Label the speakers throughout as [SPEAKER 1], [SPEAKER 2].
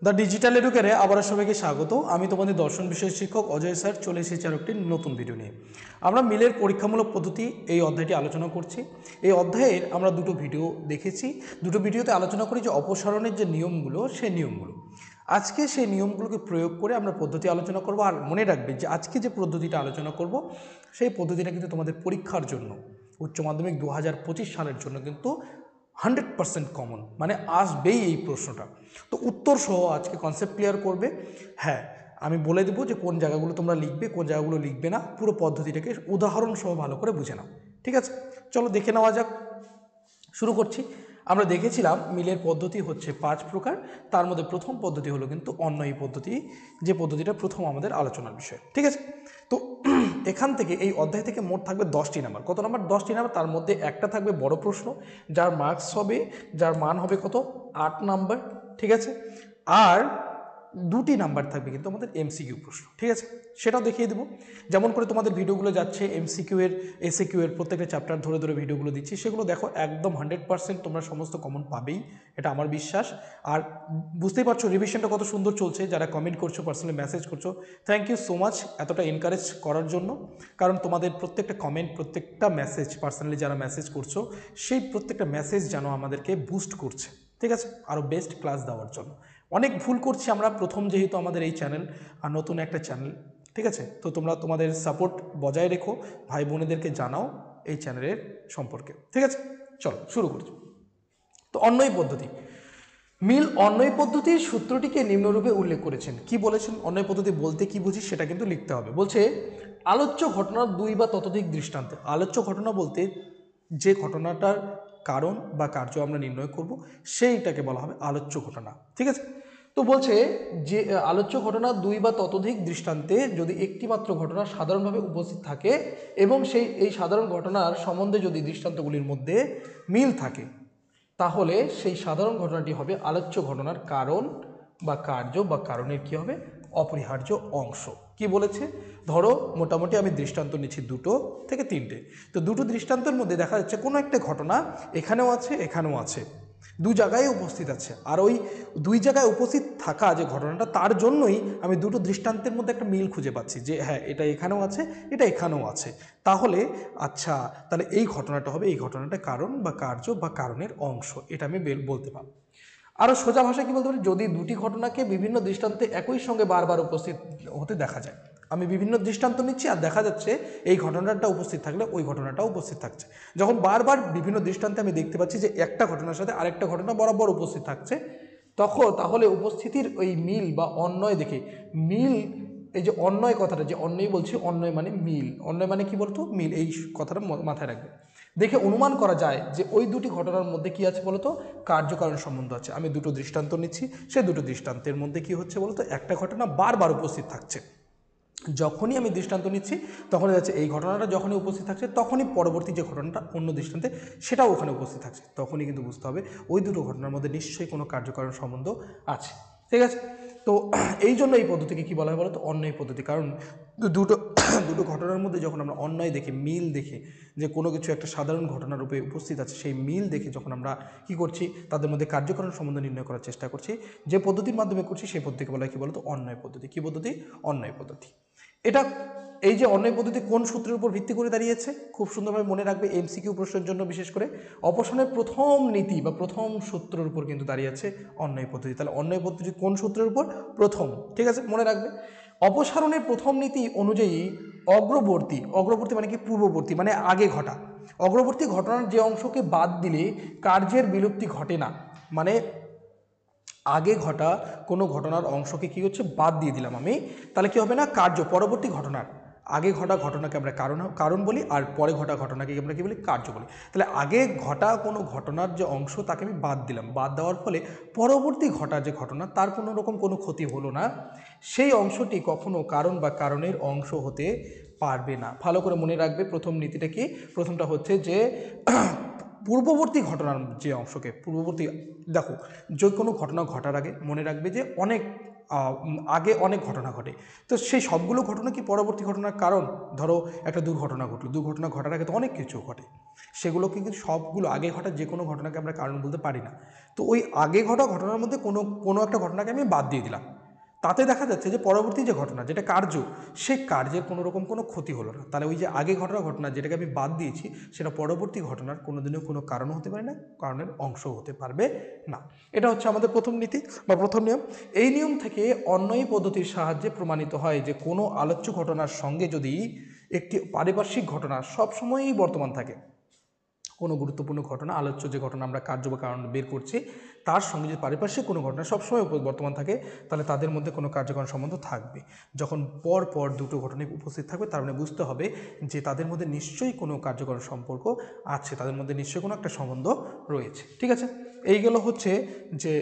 [SPEAKER 1] The digital এডুকেয়ারে আবারও সবাইকে স্বাগত। আমি তোমাদের দর্শন বিষয়ের শিক্ষক অজয় স্যার চলে এসেছি আর একটি নতুন ভিডিও নিয়ে। আমরা মিলের পরীক্ষামূলক পদ্ধতি এই অধ্যায়টি আলোচনা করছি। এই অধ্যায়ের আমরা দুটো ভিডিও দেখেছি। দুটো ভিডিওতে আলোচনা করি যে অপসারণের যে নিয়মগুলো, সেই নিয়মগুলো। আজকে সেই নিয়মগুলোকে প্রয়োগ করে আমরা পদ্ধতি আলোচনা করব। আর মনে রাখবে যে আজকে যে পদ্ধতিটা আলোচনা করব সেই পদ্ধতিটা কিন্তু তোমাদের পরীক্ষার জন্য, উচ্চ মাধ্যমিক 2025 সালের জন্য কিন্তু 100% কমন, মানে আসবেই এই প্রশ্নটা। তো উত্তর সহ আজকে কনসেপ্ট ক্লিয়ার করবে। হ্যাঁ, আমি বলে দেবো যে কোন জায়গাগুলো তোমরা লিখবে, কোন জায়গাগুলো লিখবে না, পুরো পদ্ধতিটাকে উদাহরণ সহ ভালো করে বুঝে নাও। ঠিক আছে, চলো দেখে নেওয়া যাক। শুরু করছি। আমরা দেখেছিলাম মিলের পদ্ধতি হচ্ছে 5 প্রকার। তার মধ্যে প্রথম পদ্ধতি হলো কিন্তু অন্যয়ী পদ্ধতি, যে পদ্ধতিটা প্রথম আমাদের আলোচনার বিষয়। ঠিক আছে, তো এখান থেকে এই অধ্যায় থেকে মোট থাকবে 10টি নাম্বার। কত নাম্বার? 10টি নাম্বার। তার মধ্যে একটা থাকবে বড় প্রশ্ন, যার মার্কস হবে, যার মান হবে কত? 8 নাম্বার। ঠিক আছে, আর 2টি নাম্বার থাকবে কিন্তু আমাদের এমসিকিউ প্রশ্ন। ঠিক আছে, সেটাও দেখিয়ে দেবো। যেমন করে তোমাদের ভিডিওগুলো যাচ্ছে এমসিকিউ এর, এসএকিউ এর প্রত্যেকটা চ্যাপ্টার ধরে ধরে ভিডিওগুলো দিচ্ছি, সেগুলো দেখো, একদম 100% তোমরা সমস্ত কমন পাবেই, এটা আমার বিশ্বাস। আর বুঝতেই পারছো রিভিশনটা কত সুন্দর চলছে। যারা কমেন্ট করছো, পার্সোনালি মেসেজ করছো, থ্যাংক ইউ সো মাচ এতটা এনকারেজ করার জন্য। কারণ তোমাদের প্রত্যেকটা কমেন্ট, প্রত্যেকটা মেসেজ, পার্সোনালি যারা মেসেজ করছো, সেই প্রত্যেকটা মেসেজ যেন আমাদেরকে বুস্ট করছে। ঠিক আছে, আরও বেস্ট ক্লাস দেওয়ার জন্য। অনেক ভুল করছি আমরা, প্রথম যেহেতু আমাদের এই চ্যানেল, আর নতুন একটা চ্যানেল। ঠিক আছে, তো তোমরা তোমাদের সাপোর্ট বজায় রেখো, ভাই বোনেদেরকে জানাও এই চ্যানেলের সম্পর্কে। ঠিক আছে, চলো শুরু করছি। তো অন্যয়ী পদ্ধতি। মিল অন্যয়ী পদ্ধতির সূত্রটিকে নিম্নরূপে উল্লেখ করেছেন। কি বলেছেন? অন্যয়ী পদ্ধতি বলতে কি বুঝি সেটা কিন্তু লিখতে হবে। বলছে আলোচ্য ঘটনার 2 বা ততোধিক দৃষ্টান্তে। আলোচ্য ঘটনা বলতে যে ঘটনাটার কারণ বা কার্য আমরা নির্ণয় করব, সেইটাকে বলা হবে আলোচ্য ঘটনা। ঠিক আছে, তো বলছে যে আলোচ্য ঘটনা 2 বা ততোধিক দৃষ্টান্তে যদি একটি মাত্র ঘটনা সাধারণভাবে উপস্থিত থাকে এবং এই সাধারণ ঘটনার সম্বন্ধে যদি দৃষ্টান্তগুলির মধ্যে মিল থাকে, তাহলে সেই সাধারণ ঘটনাটি হবে আলোচ্য ঘটনার কারণ বা কার্য বা কারণের কি হবে? অপরিহার্য অংশ। কি বলেছে? ধরো মোটামুটি আমি দৃষ্টান্ত নিচ্ছি 2 থেকে 3টে। তো 2টো দৃষ্টান্তের মধ্যে দেখা যাচ্ছে কোনো একটা ঘটনা এখানেও আছে, এখানেও আছে, 2 জায়গায় উপস্থিত আছে। আর ওই 2 জায়গায় উপস্থিত থাকা যে ঘটনাটা, তার জন্যই আমি 2টো দৃষ্টান্তের মধ্যে একটা মিল খুঁজে পাচ্ছি যে হ্যাঁ, এটা এখানেও আছে, এটা এখানেও আছে। তাহলে আচ্ছা, তাহলে এই ঘটনাটা হবে, এই ঘটনাটা কারণ বা কার্য বা কারণের অংশ, এটা আমি বলতে পারব। আরও সোজা ভাষায় কি বলতে পারি? যদি 2টি ঘটনাকে বিভিন্ন দৃষ্টান্তে একই সঙ্গে বারবার উপস্থিত হতে দেখা যায়, আমি বিভিন্ন দৃষ্টান্ত নিচ্ছি আর দেখা যাচ্ছে এই ঘটনাটা উপস্থিত থাকলে ওই ঘটনাটাও উপস্থিত থাকছে। যখন বারবার বিভিন্ন দৃষ্টান্তে আমি দেখতে পাচ্ছি যে একটা ঘটনার সাথে আরেকটা ঘটনা বরাবর উপস্থিত থাকছে, তাহলে উপস্থিতির ওই মিল বা অন্যয় দেখে মিল, এই যে অন্যয় কথাটা, যে অন্যই বলছি, অন্যয় মানে মিল, অন্যয় মানে কি বলতো? মিল। এই কথাটা মাথায় রাখবে। দেখে অনুমান করা যায় যে ওই 2টি ঘটনার মধ্যে কি আছে বলতো? কার্যকারণ সম্বন্ধ আছে। আমি 2টো দৃষ্টান্ত নিচ্ছি, সেই 2টো দৃষ্টান্তের মধ্যে কি হচ্ছে বলতো? একটা ঘটনা বারবার উপস্থিত থাকছে। যখনই আমি দৃষ্টান্ত নিচ্ছি তখনই যাচ্ছে এই ঘটনাটা যখনই উপস্থিত থাকছে, তখনই পরবর্তী যে ঘটনাটা অন্য দৃষ্টান্তে সেটাও ওখানে উপস্থিত থাকছে। তখনই কিন্তু বুঝতে হবে ওই 2টো ঘটনার মধ্যে নিশ্চয়ই কোনো কার্যকারণ সম্বন্ধ আছে। ঠিক আছে, তো এই জন্য এই পদ্ধতিকে কী বলা হয় বলো তো? অন্যয় পদ্ধতি। কারণ দুটো দুটো ঘটনার মধ্যে যখন আমরা অন্যয় দেখে, মিল দেখে, যে কোনো কিছু একটা সাধারণ ঘটনার রূপে উপস্থিত আছে, সেই মিল দেখে যখন আমরা কী করছি, তাদের মধ্যে কার্যকারণ সম্বন্ধ নির্ণয় করার চেষ্টা করছি, যে পদ্ধতির মাধ্যমে করছি সেই পদ্ধতিকে বলা হয় কী বলতো? অন্যয় পদ্ধতি। কী পদ্ধতি? অন্যয় পদ্ধতি। এটা, এই যে অন্যয় পদ্ধতি কোন সূত্রের উপর ভিত্তি করে দাঁড়িয়েছে খুব সুন্দরভাবে মনে রাখবে, এমসিকিউ প্রশ্নের জন্য বিশেষ করে। অপসারণের প্রথম নীতি বা প্রথম সূত্রের উপর কিন্তু দাঁড়িয়ে আছে অন্যয় পদ্ধতি। তাহলে অন্যয় পদ্ধতি কোন সূত্রের উপর? প্রথম। ঠিক আছে, মনে রাখবে। অপসারণের প্রথম নীতি অনুযায়ী অগ্রবর্তী, অগ্রবর্তী মানে কি? পূর্ববর্তী, মানে আগে ঘটা। অগ্রবর্তী ঘটনার যে অংশকে বাদ দিলে কার্যের বিলুপ্তি ঘটে না। মানে আগে ঘটা কোনো ঘটনার অংশকে কী হচ্ছে? বাদ দিয়ে দিলাম আমি, তাহলে কী হবে না? কার্য, পরবর্তী ঘটনার আগে ঘটা ঘটনাকে আমরা কারণ বলি, আর পরে ঘটা ঘটনাকে আমরা কী বলি? কার্য বলি। তাহলে আগে ঘটা কোনো ঘটনার যে অংশ, তাকে আমি বাদ দিলাম। বাদ দেওয়ার ফলে পরবর্তী ঘটা যে ঘটনা, তার কোনো রকম কোনো ক্ষতি হলো না। সেই অংশটি কখনো কারণ বা কারণের অংশ হতে পারবে না। ভালো করে মনে রাখবে প্রথম নীতিটা কি? প্রথমটা হচ্ছে যে পূর্ববর্তী ঘটনার যে অংশকে পূর্ববর্তী দেখো, যে কোনো ঘটনা ঘটার আগে মনে রাখবে যে অনেক আগে অনেক ঘটনা ঘটে। তো সেই সবগুলো ঘটনা কি পরবর্তী ঘটনার কারণ? ধরো একটা দুর্ঘটনা ঘটলো, দুর্ঘটনা ঘটার আগে তো অনেক কিছু ঘটে, সেগুলো কিন্তু সবগুলো আগে ঘটা যে কোনো ঘটনাকে আমরা কারণ বলতে পারি না। তো ওই আগে ঘটা ঘটনার মধ্যে কোনো কোনো একটা ঘটনাকে আমি বাদ দিয়ে দিলাম, তাতে দেখা যাচ্ছে যে পরবর্তী যে ঘটনা যেটা কার্য, সেই কার্যের কোনো রকম কোনো ক্ষতি হলো না। তাহলে ওই যে আগে ঘটনা যেটাকে আমি বাদ দিয়েছি সেটা পরবর্তী ঘটনার কোনোদিনও কোনো কারণও হতে পারে না, কারণের অংশ হতে পারবে না। এটা হচ্ছে আমাদের প্রথম নীতি বা প্রথম নিয়ম। এই নিয়ম থেকে অন্যয়ী পদ্ধতির সাহায্যে প্রমাণিত হয় যে কোনো আলোচ্য ঘটনার সঙ্গে যদি একটি পারিপার্শ্বিক ঘটনা সবসময়ই বর্তমান থাকে, কোনো গুরুত্বপূর্ণ ঘটনা, আলোচ্য যে ঘটনা আমরা কার্য বা কারণ বের করছি, তার সঙ্গে যদি পারিপার্শ্বিক কোনো ঘটনা সবসময় বর্তমান থাকে, তাহলে তাদের মধ্যে কোনো কার্যকারণ সম্বন্ধ থাকবে। যখন পর পর দুটো ঘটনায় উপস্থিত থাকবে, তার মানে বুঝতে হবে যে তাদের মধ্যে নিশ্চয়ই কোনো কার্যকরণ সম্পর্ক আছে, তাদের মধ্যে নিশ্চয়ই কোনো একটা সম্বন্ধ রয়েছে। ঠিক আছে, এইগুলো হচ্ছে যে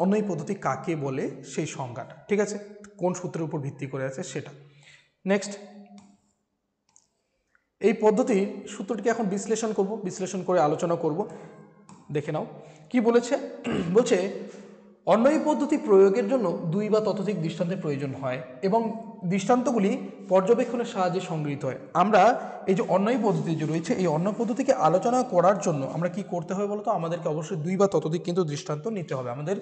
[SPEAKER 1] অন্যয়ী পদ্ধতি কাকে বলে সেই সংজ্ঞাটা। ঠিক আছে, কোন সূত্রের উপর ভিত্তি করে আছে সেটা। নেক্সট, এই পদ্ধতির সূত্রটিকে এখন বিশ্লেষণ করে আলোচনা করব। দেখে নাও কি বলেছে। বলছে অন্যয়ী পদ্ধতি প্রয়োগের জন্য দুই বা ততোধিক দৃষ্টান্তের প্রয়োজন হয় এবং দৃষ্টান্তগুলি পর্যবেক্ষণের সাহায্যে সংগৃহীত হয়। আমরা এই যে অন্যয়ী পদ্ধতি যে রয়েছে, এই অন্য পদ্ধতিকে আলোচনা করার জন্য আমরা কি করতে হবে বলতো? আমাদেরকে অবশ্যই দুই বা ততোধিক কিন্তু দৃষ্টান্ত নিতে হবে, আমাদের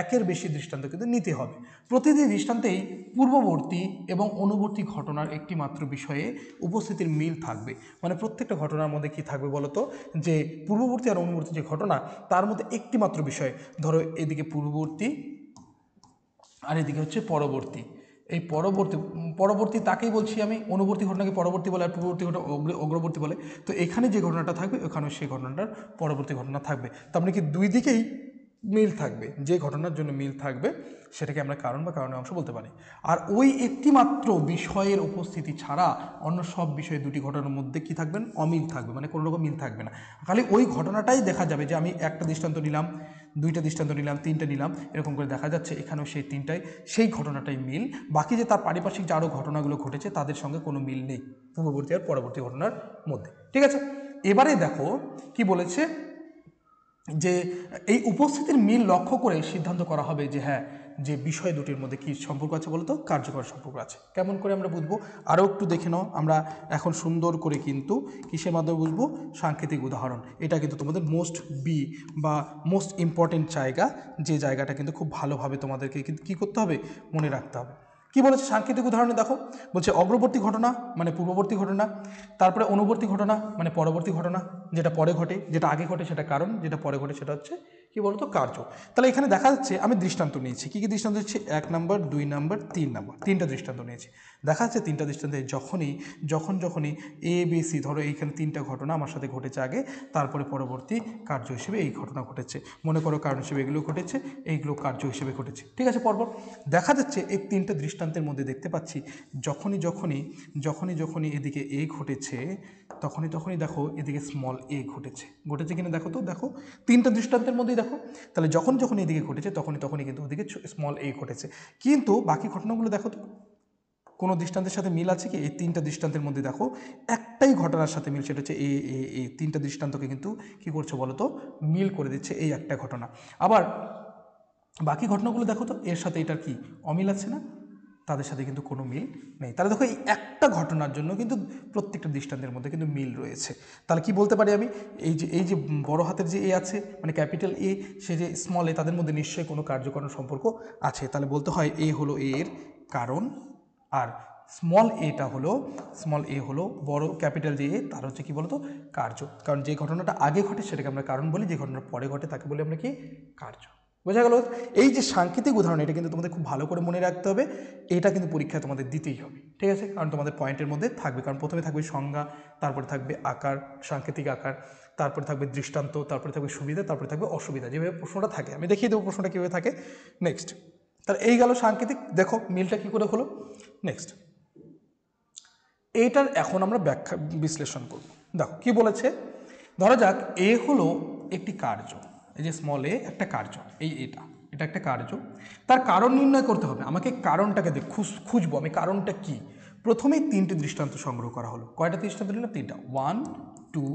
[SPEAKER 1] একের বেশি দৃষ্টান্ত কিন্তু নিতে হবে। প্রতিটি দৃষ্টান্তেই পূর্ববর্তী এবং অনুবর্তী ঘটনার একটি মাত্র বিষয়ে উপস্থিতির মিল থাকবে। মানে প্রত্যেকটা ঘটনার মধ্যে কি থাকবে বলতো? যে পূর্ববর্তী আর অনুবর্তী যে ঘটনা, তার মধ্যে একটি মাত্র বিষয়, ধরো এদিকে পূর্ববর্তী আর এদিকে হচ্ছে পরবর্তী। এই পরবর্তী তাকেই বলছি আমি, অনুবর্তী ঘটনাকে পরবর্তী বলে আর পূর্ববর্তী ঘটনা অগ্রবর্তী বলে। তো এখানে যে ঘটনাটা থাকবে ওখানেও সেই ঘটনাটার পরবর্তী ঘটনা থাকবে। তার মানে কি দুই দিকেই মিল থাকবে, যে ঘটনার জন্য মিল থাকবে সেটাকে আমরা কারণ বা কারণের অংশ বলতে পারি। আর ওই একটি মাত্র বিষয়ের উপস্থিতি ছাড়া অন্য সব বিষয়ে দুটি ঘটনার মধ্যে কি থাকবেন? অমিল থাকবে, মানে কোনো রকম মিল থাকবে না। খালি ওই ঘটনাটাই দেখা যাবে যে আমি একটা দৃষ্টান্ত নিলাম, দুইটা দৃষ্টান্ত নিলাম, তিনটা নিলাম, এরকম করে দেখা যাচ্ছে এখানেও সেই তিনটাই সেই ঘটনাটাই মিল। বাকি যে তার পারিপার্শ্বিক যে আরও ঘটনাগুলো ঘটেছে তাদের সঙ্গে কোনো মিল নেই পূর্ববর্তী আর পরবর্তী ঘটনার মধ্যে। ঠিক আছে, এবারে দেখো কি বলেছে, যে এই উপস্থিতির মিল লক্ষ্য করে সিদ্ধান্ত করা হবে যে হ্যাঁ, যে বিষয় দুটির মধ্যে কী সম্পর্ক আছে বলতো? কার্যকর সম্পর্ক আছে। কেমন করে আমরা বুঝবো? আরও একটু দেখে নাও। আমরা এখন সুন্দর করে কিন্তু কিসের মাধ্যমে বুঝবো? সাংকেতিক উদাহরণ। এটা কিন্তু তোমাদের মোস্ট ইম্পর্টেন্ট জায়গা, যে জায়গাটা কিন্তু খুব ভালোভাবে তোমাদেরকে কিন্তু কী করতে হবে? মনে রাখতে হবে। কি বলেছে সাংকেতিক উদাহরণে? দেখো বলছে অগ্রবর্তী ঘটনা মানে পূর্ববর্তী ঘটনা, তারপরে অনুবর্তী ঘটনা মানে পরবর্তী ঘটনা, যেটা পরে ঘটে, যেটা আগে ঘটে সেটা কারণ, যেটা পরে ঘটে সেটা হচ্ছে কি বলতো? কার্য। তাহলে এখানে দেখা যাচ্ছে আমি দৃষ্টান্ত নিয়েছি। কী কী দৃষ্টান্ত দিচ্ছি? 1 নম্বর, 2 নম্বর, 3 নম্বর, তিনটা দৃষ্টান্ত নিয়েছি। দেখা যাচ্ছে তিনটা দৃষ্টান্তে যখনই এ বি সি, ধরো এইখানে তিনটা ঘটনা আমার সাথে ঘটেছে আগে, তারপরে পরবর্তী কার্য হিসেবে এই ঘটনা ঘটেছে। মনে করো কারণ হিসেবে এগুলো ঘটেছে, এইগুলো কার্য হিসেবে ঘটেছে। ঠিক আছে, পরপর দেখা যাচ্ছে এই তিনটা দৃষ্টান্তের মধ্যে দেখতে পাচ্ছি যখনই এদিকে এ ঘটেছে, তখনই দেখো এদিকে স্মল এ ঘটেছে কিনা দেখো তো। দেখো তিনটা দৃষ্টান্তের মধ্যেই দেখো, তাহলে যখন এদিকে ঘটেছে তখনই কিন্তু ওদিকে স্মল এ ঘটেছে। কিন্তু বাকি ঘটনাগুলো দেখো তো, কোনো দৃষ্টান্তের সাথে মিল আছে কি? এই তিনটা দৃষ্টান্তের মধ্যে দেখো একটাই ঘটনার সাথে মিল, সেটা হচ্ছে এই তিনটা দৃষ্টান্তকে কিন্তু কী করছে বলো তো? মিল করে দিচ্ছে এই একটা ঘটনা। আবার বাকি ঘটনাগুলো দেখো তো, এর সাথে এটার কি অমিল আছে না? তাদের সাথে কিন্তু কোনো মিল নেই। তাহলে দেখো এই একটা ঘটনার জন্য কিন্তু প্রত্যেকটা দৃষ্টান্তের মধ্যে কিন্তু মিল রয়েছে। তাহলে কি বলতে পারি আমি? এই যে বড় হাতের যে এ আছে মানে ক্যাপিটাল এ, সে যে স্মল এ, তাদের মধ্যে নিশ্চয়ই কোনো কার্যকরণ সম্পর্ক আছে। তাহলে বলতে হয় এ হলো এর কারণ, আর স্মল এ হলো বড় ক্যাপিটাল যে এ, তার হচ্ছে কি বলতো? কার্য। কারণ যে ঘটনাটা আগে ঘটে সেটাকে আমরা কারণ বলি, যে ঘটনা পরে ঘটে তাকে বলি আমরা কি? কার্য। বোঝা গেল? এই যে সাংকেতিক উদাহরণ, এটা কিন্তু তোমাদের খুব ভালো করে মনে রাখতে হবে। এটা কিন্তু পরীক্ষায় তোমাদের দিতেই হবে। ঠিক আছে, কারণ তোমাদের পয়েন্টের মধ্যে থাকবে। কারণ প্রথমে থাকবে সংজ্ঞা, তারপরে থাকবে আকার, সাংকেতিক আকার, তারপরে থাকবে দৃষ্টান্ত, তারপরে থাকবে সুবিধা, তারপরে থাকবে অসুবিধা। যেভাবে প্রশ্নটা থাকে আমি দেখিয়ে দেবো প্রশ্নটা কীভাবে থাকে। নেক্সট, তাহলে এই গেল সাংকেতিক। দেখো মিলটা কী করে হলো। নেক্সট, এইটার এখন আমরা ব্যাখ্যা বিশ্লেষণ করব। দেখো কি বলেছে। ধরা যাক এ হলো একটি কার্য, এই যে স্মল এ একটা কার্য, এটা একটা কার্য। তার কারণ নির্ণয় করতে হবে আমাকে। কারণটাকে খুঁজবো আমি, কারণটা কি। প্রথমেই তিনটে দৃষ্টান্ত সংগ্রহ করা হলো। কয়টা দৃষ্টান্ত নিলাম? তিনটা। 1 2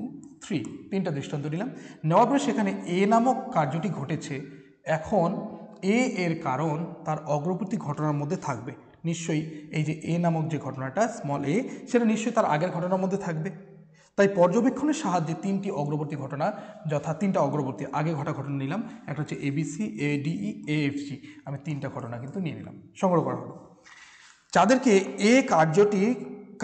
[SPEAKER 1] 3 তিনটা দৃষ্টান্ত নিলাম। নেওয়ার পরে সেখানে এ নামক কার্যটি ঘটেছে। এখন এ এর কারণ তার অগ্রবর্তী ঘটনার মধ্যে থাকবে। নিশ্চয়ই এই যে এ নামক যে ঘটনাটা স্মল এ, সেটা নিশ্চয়ই তার আগের ঘটনার মধ্যে থাকবে। তাই পর্যবেক্ষণের সাহায্যে তিনটি অগ্রবর্তী ঘটনা, যথা তিনটা অগ্রবর্তী আগে ঘটা ঘটনা নিলাম, একটা হচ্ছে এবিসি, এডিই, এএফজি, আমি তিনটা ঘটনা কিন্তু নিয়ে নিলাম, সংগ্রহ করা হলো। যাদেরকে এ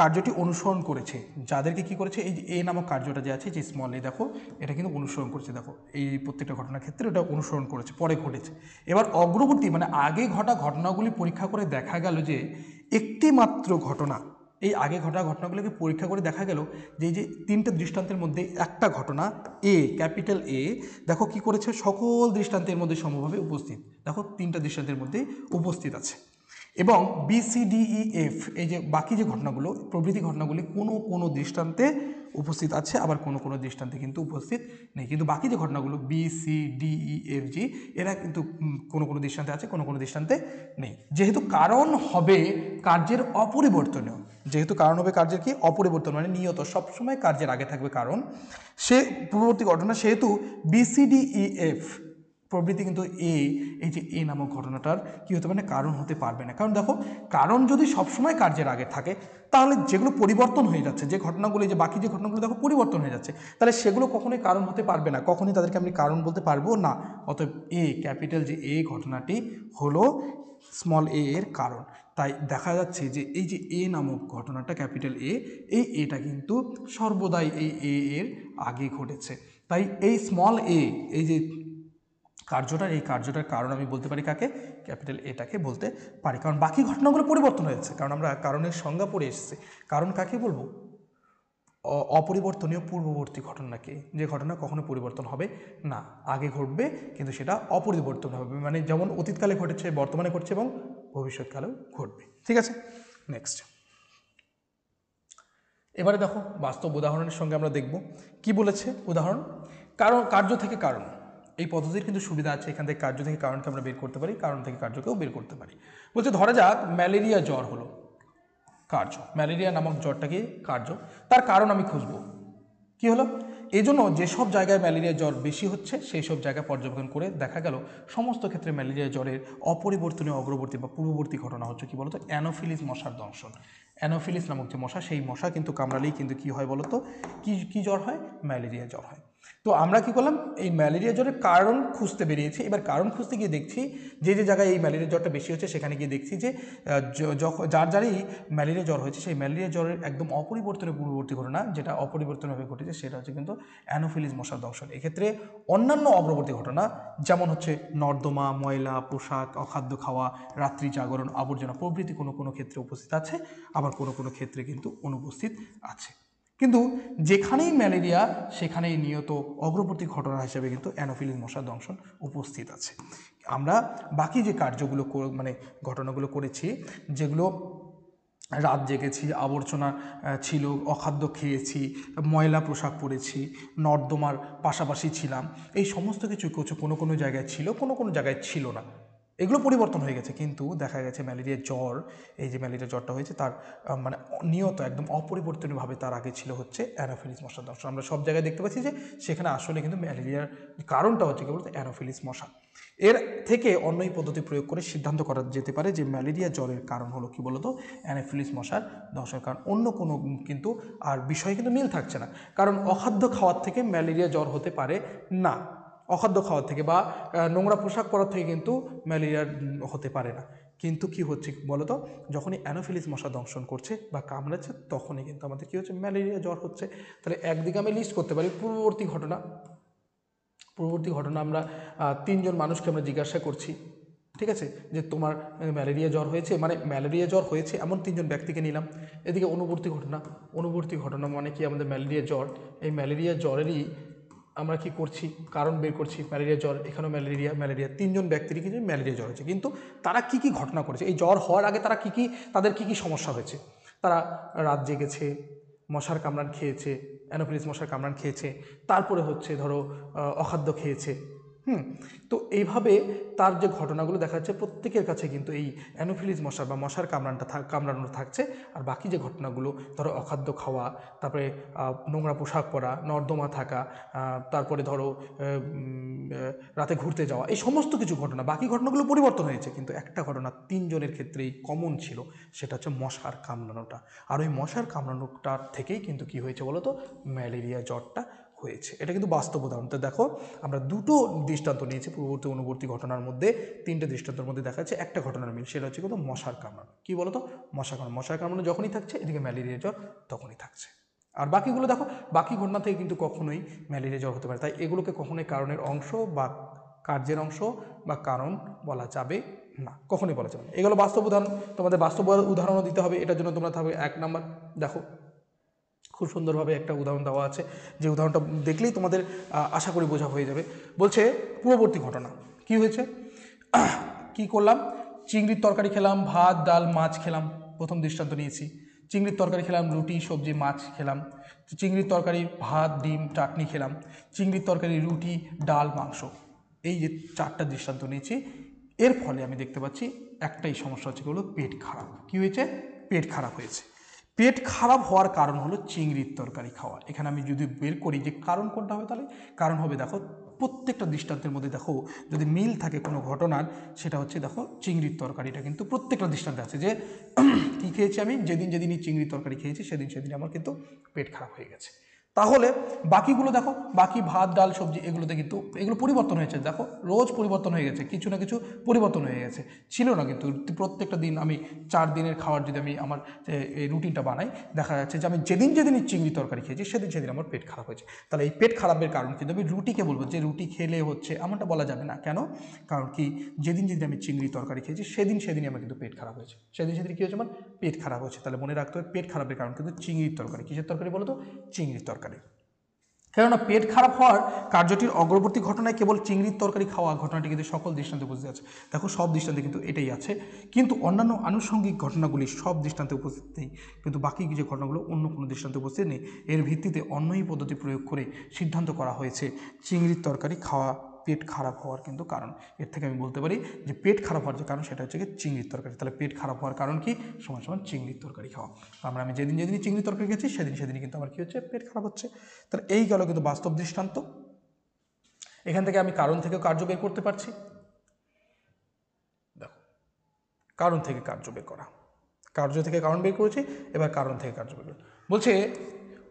[SPEAKER 1] কার্যটি অনুসরণ করেছে, যাদেরকে কি করেছে, এই যে এ নামক কার্যটা যে আছে, যে স্মল এ, দেখো এটা কিন্তু অনুসরণ করেছে, দেখো এই প্রত্যেকটা ঘটনার ক্ষেত্রে এটা অনুসরণ করেছে, পরে ঘটেছে। এবার অগ্রবর্তী মানে আগে ঘটা ঘটনাগুলি পরীক্ষা করে দেখা গেল যে একটি মাত্র ঘটনা, এই আগে ঘটা ঘটনাগুলিকে পরীক্ষা করে দেখা গেল যে এই যে তিনটে দৃষ্টান্তের মধ্যে একটা ঘটনা এ, ক্যাপিটাল এ, দেখো কি করেছে, সকল দৃষ্টান্তের মধ্যে সমভাবে উপস্থিত, দেখো তিনটা দৃষ্টান্তের মধ্যে উপস্থিত আছে। এবং বিসিডিইএফ, এই যে বাকি যে ঘটনাগুলো, প্রভৃতি ঘটনাগুলি কোনো কোনো দৃষ্টান্তে উপস্থিত আছে, আবার কোনো কোনো দৃষ্টান্তে কিন্তু উপস্থিত নেই। কিন্তু বাকি যে ঘটনাগুলো বিসিডিইএফজি, এরা কিন্তু কোনো কোনো দৃষ্টান্তে আছে, কোনো কোনো দৃষ্টান্তে নেই। যেহেতু কারণ হবে কার্যের অপরিবর্তনীয়, যেহেতু কারণ হবে কার্যের কি অপরিবর্তন, মানে নিয়ত সবসময় কার্যের আগে থাকবে কারণ, সে পূর্ববর্তী ঘটনা, সেহেতু বিসিডিইএফ প্রবৃত্তি কিন্তু এই যে এ নামক ঘটনাটার কী হতে পারে না, কারণ হতে পারবে না। কারণ দেখো, কারণ যদি সবসময় কার্যের আগে থাকে, তাহলে যেগুলো পরিবর্তন হয়ে যাচ্ছে, যে ঘটনাগুলো, যে বাকি যে ঘটনাগুলো দেখো পরিবর্তন হয়ে যাচ্ছে, তাহলে সেগুলো কখনোই কারণ হতে পারবে না, কখনোই তাদেরকে আমি কারণ বলতে পারবো না। অতএব এ, ক্যাপিটাল যে এ ঘটনাটি হলো স্মল এ এর কারণ। তাই দেখা যাচ্ছে যে এই যে এ নামক ঘটনাটা, ক্যাপিটাল এ, এই এটা কিন্তু সর্বদাই এই এ এর আগে ঘটেছে। তাই এই স্মল এ, এই যে এই কার্যটার কারণ আমি বলতে পারি কাকে, ক্যাপিটাল এটাকে বলতে পারি। কারণ বাকি ঘটনাগুলো পরিবর্তন হয়েছে, কারণ আমরা কারণের সংজ্ঞা পড়ে এসেছি। কারণ কাকে বলবো, অপরিবর্তনীয় পূর্ববর্তী ঘটনাকে, যে ঘটনা কখনো পরিবর্তন হবে না, আগে ঘটবে কিন্তু সেটা অপরিবর্তন হবে, মানে যেমন অতীতকালে ঘটেছে, বর্তমানে ঘটছে এবং ভবিষ্যৎকালেও ঘটবে। ঠিক আছে, নেক্সট। এবারে দেখো বাস্তব উদাহরণের সঙ্গে আমরা দেখব কি বলেছে উদাহরণ। কারণ, কার্য থেকে কারণ, এই পদ্ধতির কিন্তু সুবিধা আছে, এখান থেকে কার্য থেকে কারণকে আমরা বের করতে পারি, কারণ থেকে কার্যকেও বের করতে পারি। বলছে ধরা যাক ম্যালেরিয়া জ্বর হলো, কার্য, ম্যালেরিয়া নামক জ্বরটাকে কার্য, তার কারণ আমি খুঁজব। কি হলো, এই জন্য যেসব জায়গায় ম্যালেরিয়া জ্বর বেশি হচ্ছে সেই সব জায়গায় পর্যবেক্ষণ করে দেখা গেল সমস্ত ক্ষেত্রে ম্যালেরিয়া জ্বরের অপরিবর্তনীয় অগ্রবর্তী বা পূর্ববর্তী ঘটনা হচ্ছে কি বলতো, অ্যানোফিলিস মশার দংশন। অ্যানোফিলিস নামক যে মশা, সেই মশা কিন্তু কামড়ালেই কিন্তু কি হয় বলতো, কি জ্বর হয়, ম্যালেরিয়া জ্বর হয়। তো আমরা কি করলাম, এই ম্যালেরিয়া জ্বরের কারণ খুঁজতে বেরিয়েছি। এবার কারণ খুঁজতে গিয়ে দেখছি যে যে জায়গায় এই ম্যালেরিয়া জ্বরটা বেশি হচ্ছে, সেখানে গিয়ে দেখছি যে যারই ম্যালেরিয়া জ্বর হয়েছে, সেই ম্যালেরিয়া জ্বরের একদম অপরিবর্তনীয় পূর্ববর্তী ঘটনা, যেটা অপরিবর্তনভাবে ঘটেছে, সেটা হচ্ছে কিন্তু অ্যানোফিলিস মশার দংশন। এক্ষেত্রে অন্যান্য অগ্রবর্তী ঘটনা যেমন হচ্ছে নর্দমা, ময়লা, পোশাক, অখাদ্য খাওয়া, রাত্রি জাগরণ, আবর্জনা প্রভৃতি কোনো কোনো ক্ষেত্রে উপস্থিত আছে, আবার কোনো কোনো ক্ষেত্রে কিন্তু অনুপস্থিত আছে। কিন্তু যেখানেই ম্যালেরিয়া, সেখানেই নিয়ত অগ্রবর্তী ঘটনা হিসেবে কিন্তু অ্যানোফিলিস মশার দংশন উপস্থিত আছে। আমরা বাকি যে কার্যগুলো মানে ঘটনাগুলো করেছি, যেগুলো রাত জেগেছি, আবর্জনা ছিল, অখাদ্য খেয়েছি, ময়লা পোশাক পরেছি, নর্দমার পাশাপাশি ছিলাম, এই সমস্ত কিছু কোনো কোনো জায়গায় ছিল, কোনো কোনো জায়গায় ছিল না, এগুলো পরিবর্তন হয়ে গেছে। কিন্তু দেখা গেছে ম্যালেরিয়া জ্বর, এই যে ম্যালেরিয়া জ্বরটা হয়েছে, তার মানে নিয়ত একদম অপরিবর্তনীয়ভাবে তার আগে ছিল হচ্ছে অ্যানোফিলিস মশার দংশন। আমরা সব জায়গায় দেখতে পাচ্ছি যে সেখানে আসলে কিন্তু ম্যালেরিয়ার কারণটা হচ্ছে কি বলতো, অ্যানোফিলিস মশা। এর থেকে অন্য এই পদ্ধতি প্রয়োগ করে সিদ্ধান্ত করা যেতে পারে যে ম্যালেরিয়া জ্বরের কারণ হলো কি বলতো, অ্যানোফিলিস মশার দংশন। কারণ অন্য কোনো কিন্তু আর বিষয়ে কিন্তু মিল থাকছে না। কারণ অখাদ্য খাওয়ার থেকে ম্যালেরিয়া জ্বর হতে পারে না, অখাদ্য খাওয়ার থেকে বা নোংরা পোশাক পরার থেকে কিন্তু ম্যালেরিয়া হতে পারে না। কিন্তু কি হচ্ছে বলতো, যখনই অ্যানোফিলিস মশা দংশন করছে বা কামড়াচ্ছে, তখনই কিন্তু আমাদের কী হচ্ছে, ম্যালেরিয়া জ্বর হচ্ছে। তাহলে একদিকে আমি লিস্ট করতে পারি পূর্ববর্তী ঘটনা আমরা 3 জন মানুষকে আমরা জিজ্ঞাসা করছি, ঠিক আছে, যে তোমার ম্যালেরিয়া জ্বর হয়েছে, মানে ম্যালেরিয়া জ্বর হয়েছে এমন 3 জন ব্যক্তিকে নিলাম। এদিকে অনুবর্তী ঘটনা মানে কি, আমাদের ম্যালেরিয়া জ্বর, এই ম্যালেরিয়া জ্বরেরই আমরা কি করছি, কারণ বের করছি, ম্যালেরিয়া জ্বর, এখানেও ম্যালেরিয়া 3 জন ব্যক্তিরই কিন্তু ম্যালেরিয়া জ্বর হয়েছে। কিন্তু তারা কি কি ঘটনা করেছে, এই জ্বর হওয়ার আগে তারা তাদের কি কি সমস্যা হয়েছে, তারা রাত জেগেছে, মশার কামড়ান খেয়েছে, অ্যানোফিলিস মশার কামড়ান খেয়েছে, তারপরে হচ্ছে ধরো অখাদ্য খেয়েছে, তো এইভাবে তার যে ঘটনাগুলো দেখা যাচ্ছে প্রত্যেকের কাছে কিন্তু এই অ্যানোফিলিস মশার বা মশার কামড়ানো থাকছে। আর বাকি যে ঘটনাগুলো ধরো অখাদ্য খাওয়া, তারপরে নোংরা পোশাক পরা, নর্দমা থাকা, তারপরে ধরো রাতে ঘুরতে যাওয়া, এই সমস্ত কিছু ঘটনা, বাকি ঘটনাগুলো পরিবর্তন হয়েছে, কিন্তু একটা ঘটনা 3 জনের ক্ষেত্রেই কমন ছিল, সেটা হচ্ছে মশার কামড়ানোটা। আর ওই মশার কামড়ানোটার থেকেই কিন্তু কি হয়েছে বলো তো, ম্যালেরিয়া জ্বরটা হয়েছে। এটা কিন্তু বাস্তব উদাহরণ। তো দেখো আমরা দুটো দৃষ্টান্ত নিয়েছি পূর্ববর্তী অনুবর্তী ঘটনার মধ্যে, 3টে দৃষ্টান্তের মধ্যে দেখা যাচ্ছে একটা ঘটনার মিল, সেটা হচ্ছে কিন্তু মশার কামড়ানো। কী বলো তো, মশার কামড়ানো যখনই থাকছে, এদিকে ম্যালেরিয়া জ্বর তখনই থাকছে। আর বাকিগুলো দেখো, বাকি ঘটনা থেকে কিন্তু কখনোই ম্যালেরিয়া জ্বর হতে পারে, তাই এগুলোকে কখনোই কারণের অংশ বা কার্যের অংশ বা কারণ বলা যাবে না, কখনোই বলা যাবে না। এগুলো বাস্তব উদাহরণ, তোমাদের বাস্তব উদাহরণও দিতে হবে। এটার জন্য তোমরা থাকবে 1 নাম্বার। দেখো খুব সুন্দরভাবে একটা উদাহরণ দেওয়া আছে, যে উদাহরণটা দেখলেই তোমাদের আশা করি বোঝা হয়ে যাবে। বলছে পূর্ববর্তী ঘটনা কি হয়েছে, কি করলাম, চিংড়ির তরকারি খেলাম, ভাত ডাল মাছ খেলাম। প্রথম দৃষ্টান্ত নিয়েছি, চিংড়ির তরকারি খেলাম, রুটি সবজি মাছ খেলাম। চিংড়ির তরকারি ভাত ডিম চাটনি খেলাম, চিংড়ির তরকারি রুটি ডাল মাংস। এই যে 4টা দৃষ্টান্ত নিয়েছি, এর ফলে আমি দেখতে পাচ্ছি একটাই সমস্যা হচ্ছে, হলো পেট খারাপ। কি হয়েছে, পেট খারাপ হয়েছে। পেট খারাপ হওয়ার কারণ হলো চিংড়ির তরকারি খাওয়া। এখানে আমি যদি বের করি যে কারণ কোনটা হবে, তাহলে কারণ হবে দেখো প্রত্যেকটা দৃষ্টান্তের মধ্যে দেখো যদি মিল থাকে কোনো ঘটনার, সেটা হচ্ছে দেখো চিংড়ির তরকারিটা কিন্তু প্রত্যেকটা দৃষ্টান্তে আছে, যে কী খেয়েছি আমি, যেদিনই চিংড়ির তরকারি খেয়েছি সেদিন আমার কিন্তু পেট খারাপ হয়ে গেছে। তাহলে বাকিগুলো দেখো, বাকি ভাত ডাল সবজি এগুলোতে কিন্তু এগুলো পরিবর্তন হয়েছে, দেখো রোজ পরিবর্তন হয়ে গেছে, কিছু না কিছু পরিবর্তন হয়ে গেছে। ছিল না কিন্তু প্রত্যেকটা দিন আমি 4 দিনের খাবার যদি আমি আমার এই রুটিনটা বানাই, দেখা যাচ্ছে যে আমি যেদিনই চিংড়ি তরকারি খেয়েছি সেদিন আমার পেট খারাপ হয়েছে। তাহলে এই পেট খারাপের কারণ কিন্তু আমি রুটিকে বলবো যে রুটি খেলে হচ্ছে, এমনটা বলা যাবে না। কেন, কারণ কি যেদিন আমি চিংড়ি তরকারি খেয়েছি সেদিনই আমার কিন্তু পেট খারাপ হয়েছে, সেদিন কী হয়েছে, আমার পেট খারাপ হয়েছে। তাহলে মনে রাখতে হবে পেট খারাপের কারণ কিন্তু চিংড়ির তরকারি। কিসের তরকারি বলো তো, চিংড়ির তরকারি। কেননা পেট খারাপ হওয়ার কার্যটির অগ্রবর্তী ঘটনায় কেবল চিংড়ির তরকারি খাওয়া ঘটনাটি কিন্তু সকল দৃষ্টান্তে উপস্থিত আছে। দেখো সব দৃষ্টান্তে কিন্তু এটাই আছে, কিন্তু অন্যান্য আনুষঙ্গিক ঘটনাগুলি সব দৃষ্টান্তে উপস্থিত নেই, কিন্তু বাকি যে ঘটনাগুলো অন্য কোনো দৃষ্টান্তে উপস্থিত নেই। এর ভিত্তিতে অন্যই পদ্ধতি প্রয়োগ করে সিদ্ধান্ত করা হয়েছে চিংড়ির তরকারি খাওয়া পেট খারাপ হওয়ার কিন্তু কারণ। এর থেকে আমি বলতে পারি যে পেট খারাপ হওয়ার যে কারণ সেটা হচ্ছে কি চিংড়ির তরকারি। তাহলে পেট খারাপ হওয়ার কারণ কি, সমান চিংড়ির তরকারি খাওয়া। আমি যেদিনই চিংড়ির তরকারি খেয়েছি সেদিনই কিন্তু আমার কী হচ্ছে, পেট খারাপ হচ্ছে। তাহলে এই গেল কিন্তু বাস্তব দৃষ্টান্ত। এখান থেকে আমি কারণ থেকে কার্য বের করতে পারছি। দেখো কারণ থেকে কার্য বের করা, কার্য থেকে কারণ বের করেছি, এবার কারণ থেকে কার্য বের করা। বলছে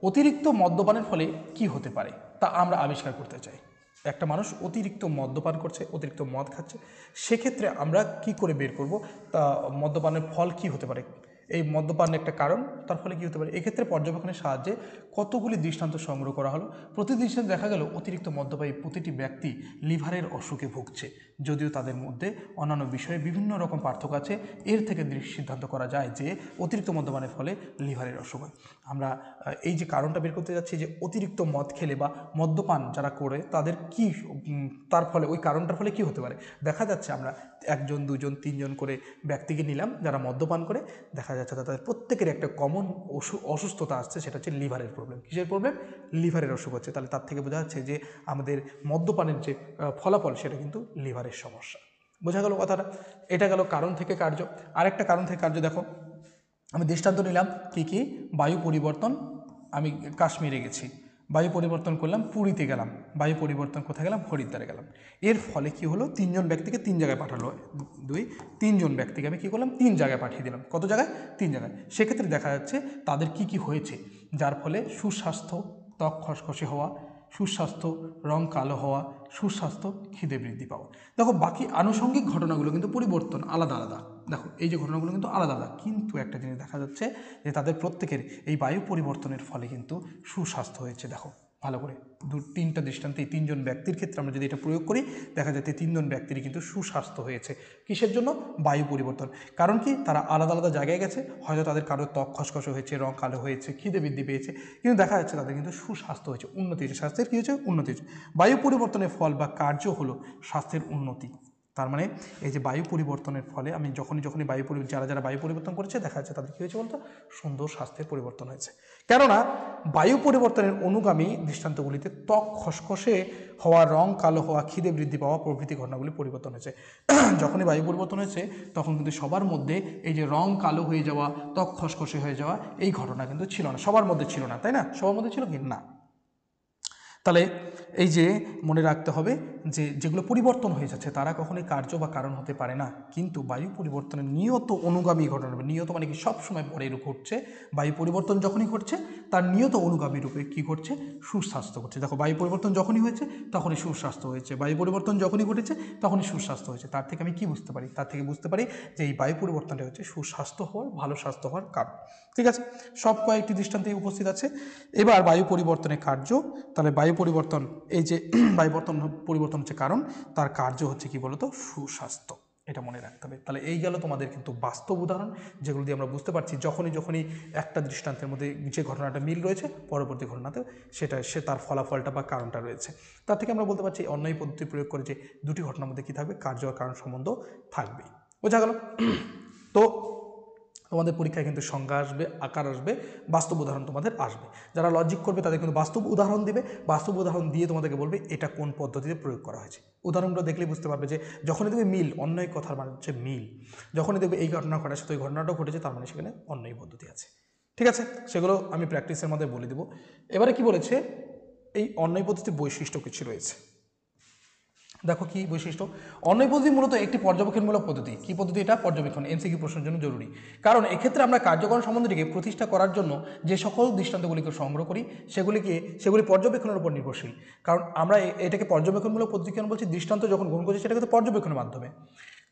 [SPEAKER 1] অতিরিক্ত মদ্যপানের ফলে কি হতে পারে তা আমরা আবিষ্কার করতে চাই। একটা মানুষ অতিরিক্ত মদ্যপান করছে, অতিরিক্ত মদ খাচ্ছে, সেক্ষেত্রে আমরা কি করে বের করব তা মদ্যপানের ফল কি হতে পারে, এই মদ্যপান একটা কারণ, তার ফলে কী হতে পারে। এক্ষেত্রে পর্যবেক্ষণের সাহায্যে কতগুলি দৃষ্টান্ত সংগ্রহ করা হলো। প্রতি দৃষ্টান্তে দেখা গেল অতিরিক্ত মদ্যপায়ী প্রতিটি ব্যক্তি লিভারের অসুখে ভুগছে, যদিও তাদের মধ্যে অন্যান্য বিষয়ে বিভিন্ন রকম পার্থক্য আছে। এর থেকে সিদ্ধান্ত করা যায় যে অতিরিক্ত মদ্যপানের ফলে লিভারের অসুখ হয়। আমরা এই যে কারণটা বের করতে যাচ্ছি, যে অতিরিক্ত মদ খেলে বা মদ্যপান যারা করে তাদের কি, তার ফলে ওই কারণটার ফলে কি হতে পারে। দেখা যাচ্ছে আমরা 1 জন 2 জন 3 জন করে ব্যক্তিকে নিলাম যারা মদ্যপান করে, দেখা যাচ্ছে তাদের প্রত্যেকের একটা কমন অসুস্থতা আসছে, সেটা হচ্ছে লিভারের প্রবলেম। কিসের প্রবলেম, লিভারের অসুখ হচ্ছে। তাহলে তার থেকে বোঝা যাচ্ছে যে আমাদের মদ্যপানের যে ফলাফল সেটা কিন্তু লিভারের সমস্যা। বোঝা গেল কথাটা। এটা গেল কারণ থেকে কার্য। আরেকটা কারণ থেকে কার্য দেখো, আমি দৃষ্টান্ত নিলাম কি, বায়ু পরিবর্তন। আমি কাশ্মীরে গেছি, বায়ু পরিবর্তন করলাম, পুরীতে গেলাম, বায়ু পরিবর্তন কোথায় গেলাম, হরিদ্বারে গেলাম। এর ফলে কি হলো, 3 জন ব্যক্তিকে 3 জায়গায় পাঠালো, 3 জন ব্যক্তিকে আমি কী করলাম, 3 জায়গায় পাঠিয়ে দিলাম। কত জায়গায়, 3 জায়গায়। সেক্ষেত্রে দেখা যাচ্ছে তাদের কি হয়েছে, যার ফলে সুস্বাস্থ্য, ত্বক খসখসে হওয়া, সুস্বাস্থ্য রং কালো হওয়া, সুস্বাস্থ্য খিদে বৃদ্ধি পাওয়া। দেখো বাকি আনুষঙ্গিক ঘটনাগুলো কিন্তু পরিবর্তন আলাদা আলাদা। দেখো এই যে ঘটনাগুলো কিন্তু আলাদা আলাদা, কিন্তু একটা জিনিস দেখা যাচ্ছে যে তাদের প্রত্যেকের এই বায়ু পরিবর্তনের ফলে কিন্তু সুস্বাস্থ্য হয়েছে। দেখো ভালো করে 2-3টা দৃষ্টান্তে 3 জন ব্যক্তির ক্ষেত্রে আমরা যদি এটা প্রয়োগ করি, দেখা যাচ্ছে 3 জন ব্যক্তিরই কিন্তু সুস্বাস্থ্য হয়েছে। কিসের জন্য, বায়ু পরিবর্তন। কারণ কি, তারা আলাদা আলাদা জায়গায় গেছে, হয়তো তাদের কারো ত্বক খসখসে হয়েছে, রং কালো হয়েছে, খিদে বৃদ্ধি পেয়েছে, কিন্তু দেখা যাচ্ছে তাদের কিন্তু সুস্বাস্থ্য হয়েছে, উন্নতি হয়েছে, স্বাস্থ্যের কী হয়েছে, উন্নতি হয়েছে। বায়ু পরিবর্তনের ফল বা কার্য হলো স্বাস্থ্যের উন্নতি। তার মানে এই যে বায়ু পরিবর্তনের ফলে আমি যখনই যারা বায়ু পরিবর্তন করেছে দেখা যাচ্ছে তাদের কী হয়েছে বলতো সুন্দর স্বাস্থ্যের পরিবর্তন হয়েছে। কেননা বায়ু পরিবর্তনের অনুগামী দৃষ্টান্তগুলিতে ত্বক খসখসে হওয়া, রং কালো হওয়া, খিদে বৃদ্ধি পাওয়া প্রভৃতি ঘটনাগুলি পরিবর্তন হয়েছে। যখনই বায়ু পরিবর্তন হয়েছে তখন কিন্তু সবার মধ্যে এই যে রং কালো হয়ে যাওয়া, ত্বক খসখসে হয়ে যাওয়া এই ঘটনা কিন্তু ছিল না, সবার মধ্যে ছিল না, তাই না? সবার মধ্যে ছিল কি না? তাহলে এই যে মনে রাখতে হবে যে যেগুলো পরিবর্তন হয়ে যাচ্ছে তারা কখনোই কার্য বা কারণ হতে পারে না, কিন্তু বায়ু পরিবর্তনের নিয়ত অনুগামী ঘটনা, নিয়ত মানে কি সবসময় পরে ঘটছে, বায়ু পরিবর্তন যখনই ঘটছে তার নিয়ত অনুগামী রূপে কী ঘটছে, সুস্বাস্থ্য ঘটছে। দেখো বায়ু পরিবর্তন যখনই হয়েছে তখনই সুস্বাস্থ্য হয়েছে, বায়ু পরিবর্তন যখনই ঘটেছে তখনই সুস্বাস্থ্য হয়েছে। তার থেকে আমি কি বুঝতে পারি? তার থেকে বুঝতে পারি যে এই বায়ু পরিবর্তনটা হচ্ছে সুস্বাস্থ্য হওয়ার, ভালো স্বাস্থ্য হওয়ার কারণ। ঠিক আছে, সব কয়েকটি দৃষ্টান্তে উপস্থিত আছে। এবার বায়ু পরিবর্তনের কার্য, তাহলে বায়ু পরিবর্তন, এই যে পরিবর্তন হচ্ছে কারণ, তার কার্য হচ্ছে কি বলতো, সুস্বাস্থ্য। এটা মনে রাখতে হবে। তাহলে এই গেল তোমাদের কিন্তু বাস্তব উদাহরণ, যেগুলো দিয়ে আমরা বুঝতে পারছি যখনই একটা দৃষ্টান্তের মধ্যে যে ঘটনাটা মিল রয়েছে পরবর্তী ঘটনাতে সে তার ফলাফলটা বা কারণটা রয়েছে। তার থেকে আমরা বলতে পারছি অন্যায় পদ্ধতি প্রয়োগ করে যে দুটি ঘটনার মধ্যে কী থাকবে, কার্য আর কারণ সম্বন্ধ থাকবে। বোঝা গেল? তো তোমাদের পরীক্ষায় কিন্তু সংজ্ঞা আসবে, আকার আসবে, বাস্তব উদাহরণ তোমাদের আসবে। যারা লজিক করবে তাদের কিন্তু বাস্তব উদাহরণ দিবে, বাস্তব উদাহরণ দিয়ে তোমাদেরকে বলবে এটা কোন পদ্ধতিতে প্রয়োগ করা হয়েছে। উদাহরণগুলো দেখলেই বুঝতে পারবে যে যখনই দেখবে মিল, অন্যায় কথার মানে হচ্ছে মিল, যখনই দেখবে এই ঘটনা ঘটেছে তো এই ঘটনাটাও ঘটেছে, তার মানে সেখানে অন্যায় পদ্ধতি আছে। ঠিক আছে, সেগুলো আমি প্র্যাকটিসের মধ্যে বলে দেবো। এবারে কি বলেছে, এই অন্যায় পদ্ধতির বৈশিষ্ট্য কিছু রয়েছে। দেখো কি বৈশিষ্ট্য, অন্যায় পদ্ধতি মূলত একটি পর্যবেক্ষণমূলক পদ্ধতি। কি পদ্ধতি এটা? পর্যবেক্ষণ, এমসিকিউ প্রশ্নের জন্য জরুরি। কারণ এক্ষেত্রে আমরা কার্যকরণ সম্বন্ধটিকে প্রতিষ্ঠা করার জন্য যে সকল দৃষ্টান্তগুলিকে সংগ্রহ করি সেগুলি পর্যবেক্ষণের উপর নির্ভরশীল। কারণ আমরা এটাকে পর্যবেক্ষণমূলক পদ্ধতি কেন বলছি, দৃষ্টান্ত যখন গ্রহণ করছি সেটা কিন্তু পর্যবেক্ষণের মাধ্যমে।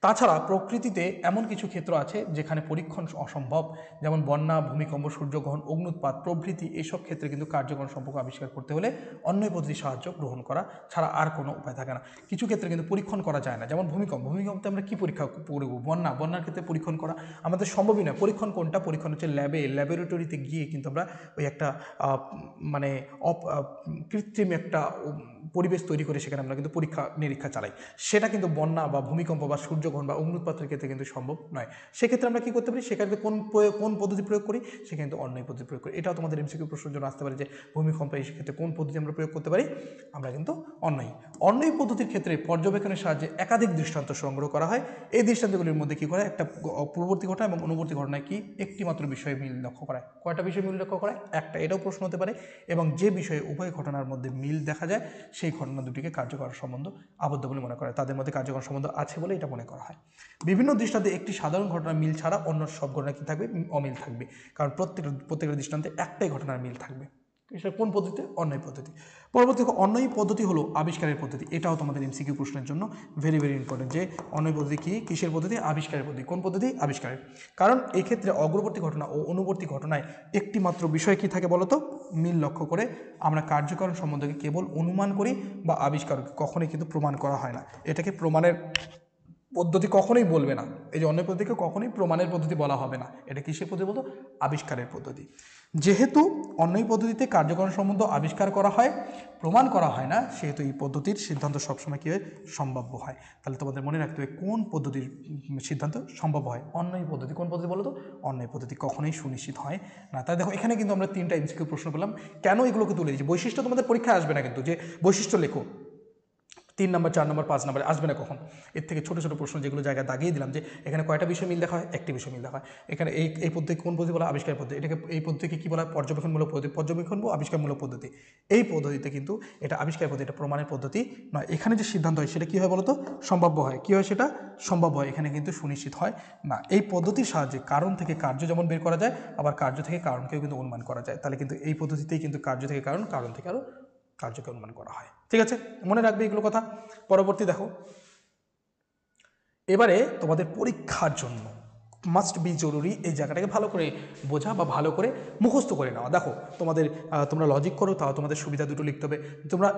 [SPEAKER 1] তাছাড়া প্রকৃতিতে এমন কিছু ক্ষেত্র আছে যেখানে পরীক্ষণ অসম্ভব, যেমন বন্যা, ভূমিকম্প, সূর্যগ্রহণ, অগ্নুৎপাত প্রভৃতি। এইসব ক্ষেত্রে কিন্তু কার্যকরণ সম্পর্ক আবিষ্কার করতে হলে অন্যায় পদ্ধতির সাহায্য গ্রহণ করা ছাড়া আর কোনো উপায় থাকে না। কিছু ক্ষেত্রে কিন্তু পরীক্ষণ করা যায় না, যেমন ভূমিকম্পে আমরা কি পরীক্ষা করব? বন্যার ক্ষেত্রে পরীক্ষণ করা আমাদের সম্ভবই নয়। পরীক্ষণ কোনটা? পরীক্ষণ হচ্ছে ল্যাবরেটরিতে গিয়ে কিন্তু আমরা ওই একটা মানে কৃত্রিম একটা পরিবেশ তৈরি করে সেখানে আমরা কিন্তু পরীক্ষা নিরীক্ষা চালাই। সেটা কিন্তু বন্যা বা ভূমিকম্প বা সূর্যগ্রহণ বা অগ্নুৎপাতের ক্ষেত্রে কিন্তু সম্ভব নয়। সেক্ষেত্রে আমরা কী করতে পারি? সেখানে কোন পদ্ধতি প্রয়োগ করি? সেখানে কিন্তু অন্যায় পদ্ধতি প্রয়োগ করি। এটাও তোমাদের এমসিকিউ প্রশ্নের জন্য আসতে পারে যে ভূমিকম্পে এই ক্ষেত্রে কোন পদ্ধতি আমরা প্রয়োগ করতে পারি? আমরা কিন্তু অন্যায় পদ্ধতির ক্ষেত্রে পর্যবেক্ষণের সাহায্যে একাধিক দৃষ্টান্ত সংগ্রহ করা হয়। এই দৃষ্টান্তগুলির মধ্যে কী করে, একটা পূর্ববর্তী ঘটনা এবং অনুবর্তী ঘটনায় কি একটি মাত্র বিষয়ে মিল লক্ষ্য করায়। কয়টা বিষয় মিল লক্ষ্য করায়? একটা। এটাও প্রশ্ন হতে পারে। এবং যে বিষয়ে উভয় ঘটনার মধ্যে মিল দেখা যায় সেই ঘটনা দুটিকে কার্যকর সম্বন্ধ আবদ্ধ বলে মনে করে, তাদের মধ্যে কার্যকর সম্বন্ধ আছে বলে এটা মনে করা হয়। বিভিন্ন দৃষ্টান্তে একটি সাধারণ ঘটনার মিল ছাড়া অন্য সব ঘটনা কী থাকবে? অমিল থাকবে। কারণ প্রত্যেকটা দৃষ্টান্তে একটাই ঘটনার মিল থাকবে। সেটা কোন পদ্ধতিতে? অন্যায় পদ্ধতি। পরবর্তী অন্যায় পদ্ধতি হলো আবিষ্কারের পদ্ধতি। এটাও তোমাদের এমসিকিউ প্রশ্নের জন্য ভেরি ইম্পর্টেন্ট যে অন্যায় পদ্ধতি কি, কিসের পদ্ধতি? আবিষ্কারের পদ্ধতি। কোন পদ্ধতি? আবিষ্কারের। কারণ এক্ষেত্রে অগ্রবর্তী ঘটনা ও অনুবর্তী ঘটনায় একটি মাত্র বিষয় কি থাকে বলতো? মিল লক্ষ্য করে আমরা কার্যকরণ সম্বন্ধকে কেবল অনুমান করি বা আবিষ্কার, কখনোই কিন্তু প্রমাণ করা হয় না। এটাকে প্রমাণের পদ্ধতি কখনোই বলবে না। এই যে অন্যায় পদ্ধতিকে কখনোই প্রমাণের পদ্ধতি বলা হবে না। এটা কিসের পদ্ধতি বলতো? আবিষ্কারের পদ্ধতি। যেহেতু অন্যায় পদ্ধতিতে কার্যকরণ সম্বন্ধ আবিষ্কার করা হয়, প্রমাণ করা হয় না, সেহেতু এই পদ্ধতির সিদ্ধান্ত সবসময় কী হয়? সম্ভাব্য হয়। তাহলে তোমাদের মনে রাখতে হবে কোন পদ্ধতির সিদ্ধান্ত সম্ভব হয়? অন্যায় পদ্ধতি। কোন পদ্ধতি বলো তো? অন্যায় পদ্ধতি কখনোই সুনিশ্চিত হয় না। তাই দেখো এখানে কিন্তু আমরা 3টা এমসিকিউ প্রশ্ন পেলাম। কেন এগুলোকে তুলে দিচ্ছি? বৈশিষ্ট্য তোমাদের পরীক্ষায় আসবে না কিন্তু, যে বৈশিষ্ট্য লেখো 3 নম্বর, 4 নম্বর, 5 নম্বরে আসবে না কখন। এর থেকে ছোটো ছোটো প্রশ্ন যেগুলো জায়গায় দাগিয়ে দিলাম যে এখানে কয়টা বিষয় মিল দেখা হয়? একটি বিষয় মিল দেখা হয়। এখানে এই পদ্ধতি কোন পদ্ধতি বলা? আবিষ্কার পদ্ধতি। এটাকে এই পদ্ধতিকে কী বলা হয়? পর্যবেক্ষণমূলক পদ্ধতি। পর্যবেক্ষণ বা আবিষ্কারমূলক পদ্ধতি। এই পদ্ধতিতে কিন্তু এটা আবিষ্কার পদ্ধতি, এটা প্রমাণের পদ্ধতি নয়। এখানে যে সিদ্ধান্ত হয় সেটা কী হয় বলতো? সম্ভাব্য হয়। কী হয় সেটা? সম্ভব হয়। এখানে কিন্তু সুনিশ্চিত হয় না। এই পদ্ধতির সাহায্যে কারণ থেকে কার্য যেমন বের করা যায়, আবার কার্য থেকে কারণকেও কিন্তু অনুমান করা যায়। তাহলে কিন্তু এই পদ্ধতিতেই কিন্তু কার্য থেকে কারণ, কারণ থেকে আরও কার্যকে অনুমান করা হয়। ঠিক আছে, মনে রাখবে এগুলো কথা। পরবর্তী দেখো, এবারে তোমাদের পরীক্ষার জন্য মাস্ট বি জরুরি এই জায়গাটাকে ভালো করে বোঝা বা ভালো করে মুখস্থ করে নেওয়া। দেখো তোমরা লজিক করো তাও তোমাদের সুবিধা দুটো লিখতে হবে, তোমরা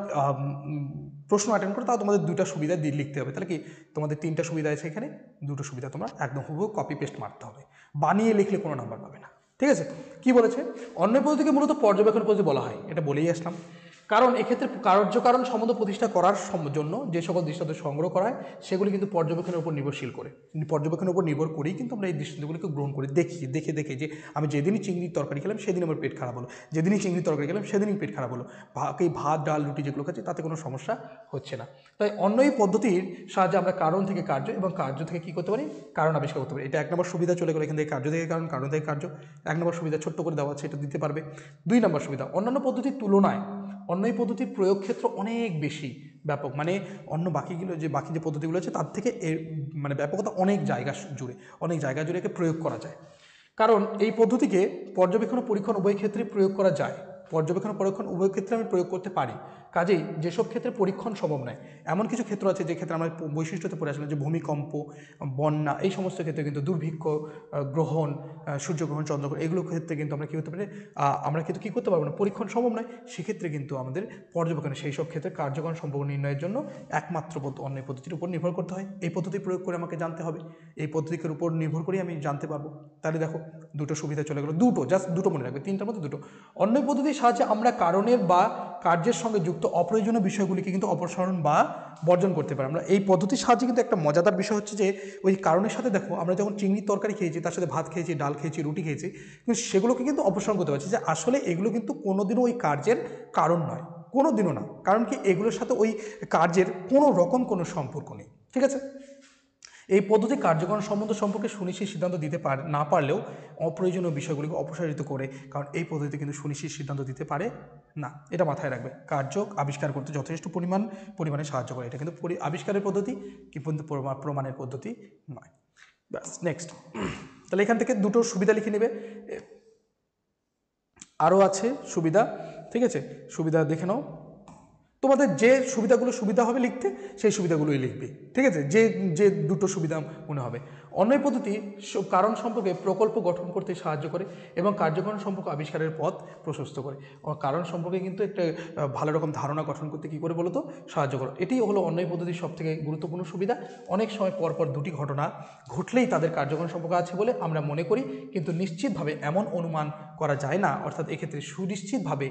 [SPEAKER 1] প্রশ্ন অ্যাটেন্ড করো তাও তোমাদের 2টা সুবিধা দিয়ে লিখতে হবে। তাহলে কি তোমাদের 3টা সুবিধা আছে, এখানে 2টো সুবিধা তোমরা একদম হুবহু কপি পেস্ট মারতে হবে, বানিয়ে লিখলে কোনো নাম্বার পাবে না। ঠিক আছে, কি বলেছে? অন্যায় পদ্ধতিকে মূলত পর্যবেক্ষণ পদ্ধতি বলা হয়, এটা বলেই আসলাম। কারণ এক্ষেত্রে কার্যকারণ সম্বন্ধ প্রতিষ্ঠা করার জন্য যে সকল দৃষ্টান্ত সংগ্রহ করা হয় সেগুলি কিন্তু পর্যবেক্ষণের উপর নির্ভরশীল করে, পর্যবেক্ষণের উপর নির্ভর করেই কিন্তু আমরা এই দৃষ্টান্তগুলিকে গ্রহণ করি, দেখে যে আমি যেদিনই চিংড়ির তরকারি খেলাম সেদিন আমার পেট খারাপ হলো, যেদিনই চিংড়ির তরকারি খেলাম সেদিনই পেট খারাপ হলো, এই ভাত ডাল রুটি যেগুলো খাচ্ছি তাতে কোনো সমস্যা হচ্ছে না। তাই অন্য এই পদ্ধতির সাহায্যে আমরা কারণ থেকে কার্য এবং কার্য থেকে কী করতে পারি, কারণ আবিষ্কার করতে পারি। এটা 1 নম্বর সুবিধা চলে গেলো, এখান থেকে কার্য থেকে কারণ, কারণ থেকে কার্য। 1 নম্বর সুবিধা ছোট্ট করে দেওয়া আছে, এটা দিতে পারবে। 2 নম্বর সুবিধা, অন্যান্য পদ্ধতির তুলনায় অন্য এই পদ্ধতির প্রয়োগ ক্ষেত্র অনেক বেশি ব্যাপক, মানে অন্য বাকি যে পদ্ধতিগুলো আছে তার থেকে এর মানে ব্যাপকতা অনেক জায়গা জুড়ে একে প্রয়োগ করা যায়। কারণ এই পদ্ধতিকে পর্যবেক্ষণ ও পরীক্ষণ উভয় ক্ষেত্রে প্রয়োগ করা যায়, পর্যবেক্ষণ ও পরীক্ষণ উভয় ক্ষেত্রে আমি প্রয়োগ করতে পারি। কাজেই যেসব ক্ষেত্রে পরীক্ষণ সম্ভব নয়, এমন কিছু ক্ষেত্র আছে যে ক্ষেত্রে আমরা বৈশিষ্ট্যতে পড়ে আসলাম, যে ভূমিকম্প, বন্যা, এই সমস্ত ক্ষেত্রে কিন্তু দুর্ভিক্ষ, গ্রহণ, সূর্যগ্রহণ, চন্দ্রগ্রহণ, এগুলো ক্ষেত্রে কিন্তু আমরা কী হতে পারি, আমরা কিন্তু কী করতে পারবো না, পরীক্ষণ সম্ভব নয়। সেক্ষেত্রে কিন্তু আমাদের পর্যবেক্ষণে সেই সব ক্ষেত্রে কার্যকরণ সম্পর্ক নির্ণয়ের জন্য একমাত্র অন্য পদ্ধতির উপর নির্ভর করতে হয়। এই পদ্ধতি প্রয়োগ করে আমাকে জানতে হবে, এই পদ্ধতির উপর নির্ভর করেই আমি জানতে পারবো। তাহলে দেখো দুটো সুবিধা চলে গেলো, জাস্ট দুটো মনে রাখবে, 3টার মধ্যে 2টো। অন্য পদ্ধতির সাহায্যে আমরা কারণের বা কার্যের সঙ্গে যুক্ত অপ্রয়োজনীয় বিষয়গুলিকে কিন্তু অপসারণ বা বর্জন করতে পারি। আমরা এই পদ্ধতির সাহায্যে কিন্তু একটা মজাদার বিষয় হচ্ছে যে ওই কারণের সাথে দেখো আমরা যখন চিংড়ির তরকারি খেয়েছি, তার সাথে ভাত খেয়েছি, ডাল খেয়েছি, রুটি খেয়েছি, কিন্তু সেগুলোকে কিন্তু অপসারণ করতে পারছি যে আসলে এগুলো কিন্তু কোনোদিনও ওই কার্যের কারণ নয়, কোনো দিনও না। কারণ কি, এগুলোর সাথে ওই কার্যের কোনো রকম কোনো সম্পর্ক নেই। ঠিক আছে, এই পদ্ধতি কার্যকরণ সম্বন্ধ সম্পর্কে সুনিশ্চিত সিদ্ধান্ত দিতে না পারলেও অপ্রয়োজনীয় বিষয়গুলিকে অপসারিত করে, কারণ এই পদ্ধতি কিন্তু সুনিশ্চিত সিদ্ধান্ত দিতে পারে না, এটা মাথায় রাখবে। কার্য আবিষ্কার করতে যথেষ্ট পরিমাণে সাহায্য করে, এটা কিন্তু আবিষ্কারের পদ্ধতি কিন্তু প্রমাণের পদ্ধতি নয়। ব্যাস, নেক্সট। তাহলে এখান থেকে দুটো সুবিধা লিখে নেবে, আরও আছে সুবিধা। ঠিক আছে, সুবিধা দেখে নাও, তোমাদের যে সুবিধা হবে লিখতে সেই সুবিধাগুলোই লিখবে। ঠিক আছে, যে দুটো সুবিধা মনে হবে। অন্য পদ্ধতি কারণ সম্পর্কে প্রকল্প গঠন করতে সাহায্য করে এবং কার্যকরণ সম্পর্ক আবিষ্কারের পথ প্রশস্ত করে। কারণ সম্পর্কে কিন্তু একটা ভালো রকম ধারণা গঠন করতে কী করে বলো তো, সাহায্য করে। এটি হলো অন্য পদ্ধতির সবথেকে গুরুত্বপূর্ণ সুবিধা। অনেক সময় পরপর দুটি ঘটনা ঘটলেই তাদের কার্যকরণ সম্পর্ক আছে বলে আমরা মনে করি, কিন্তু নিশ্চিতভাবে এমন অনুমান করা যায় না। অর্থাৎ এক্ষেত্রে সুনিশ্চিতভাবে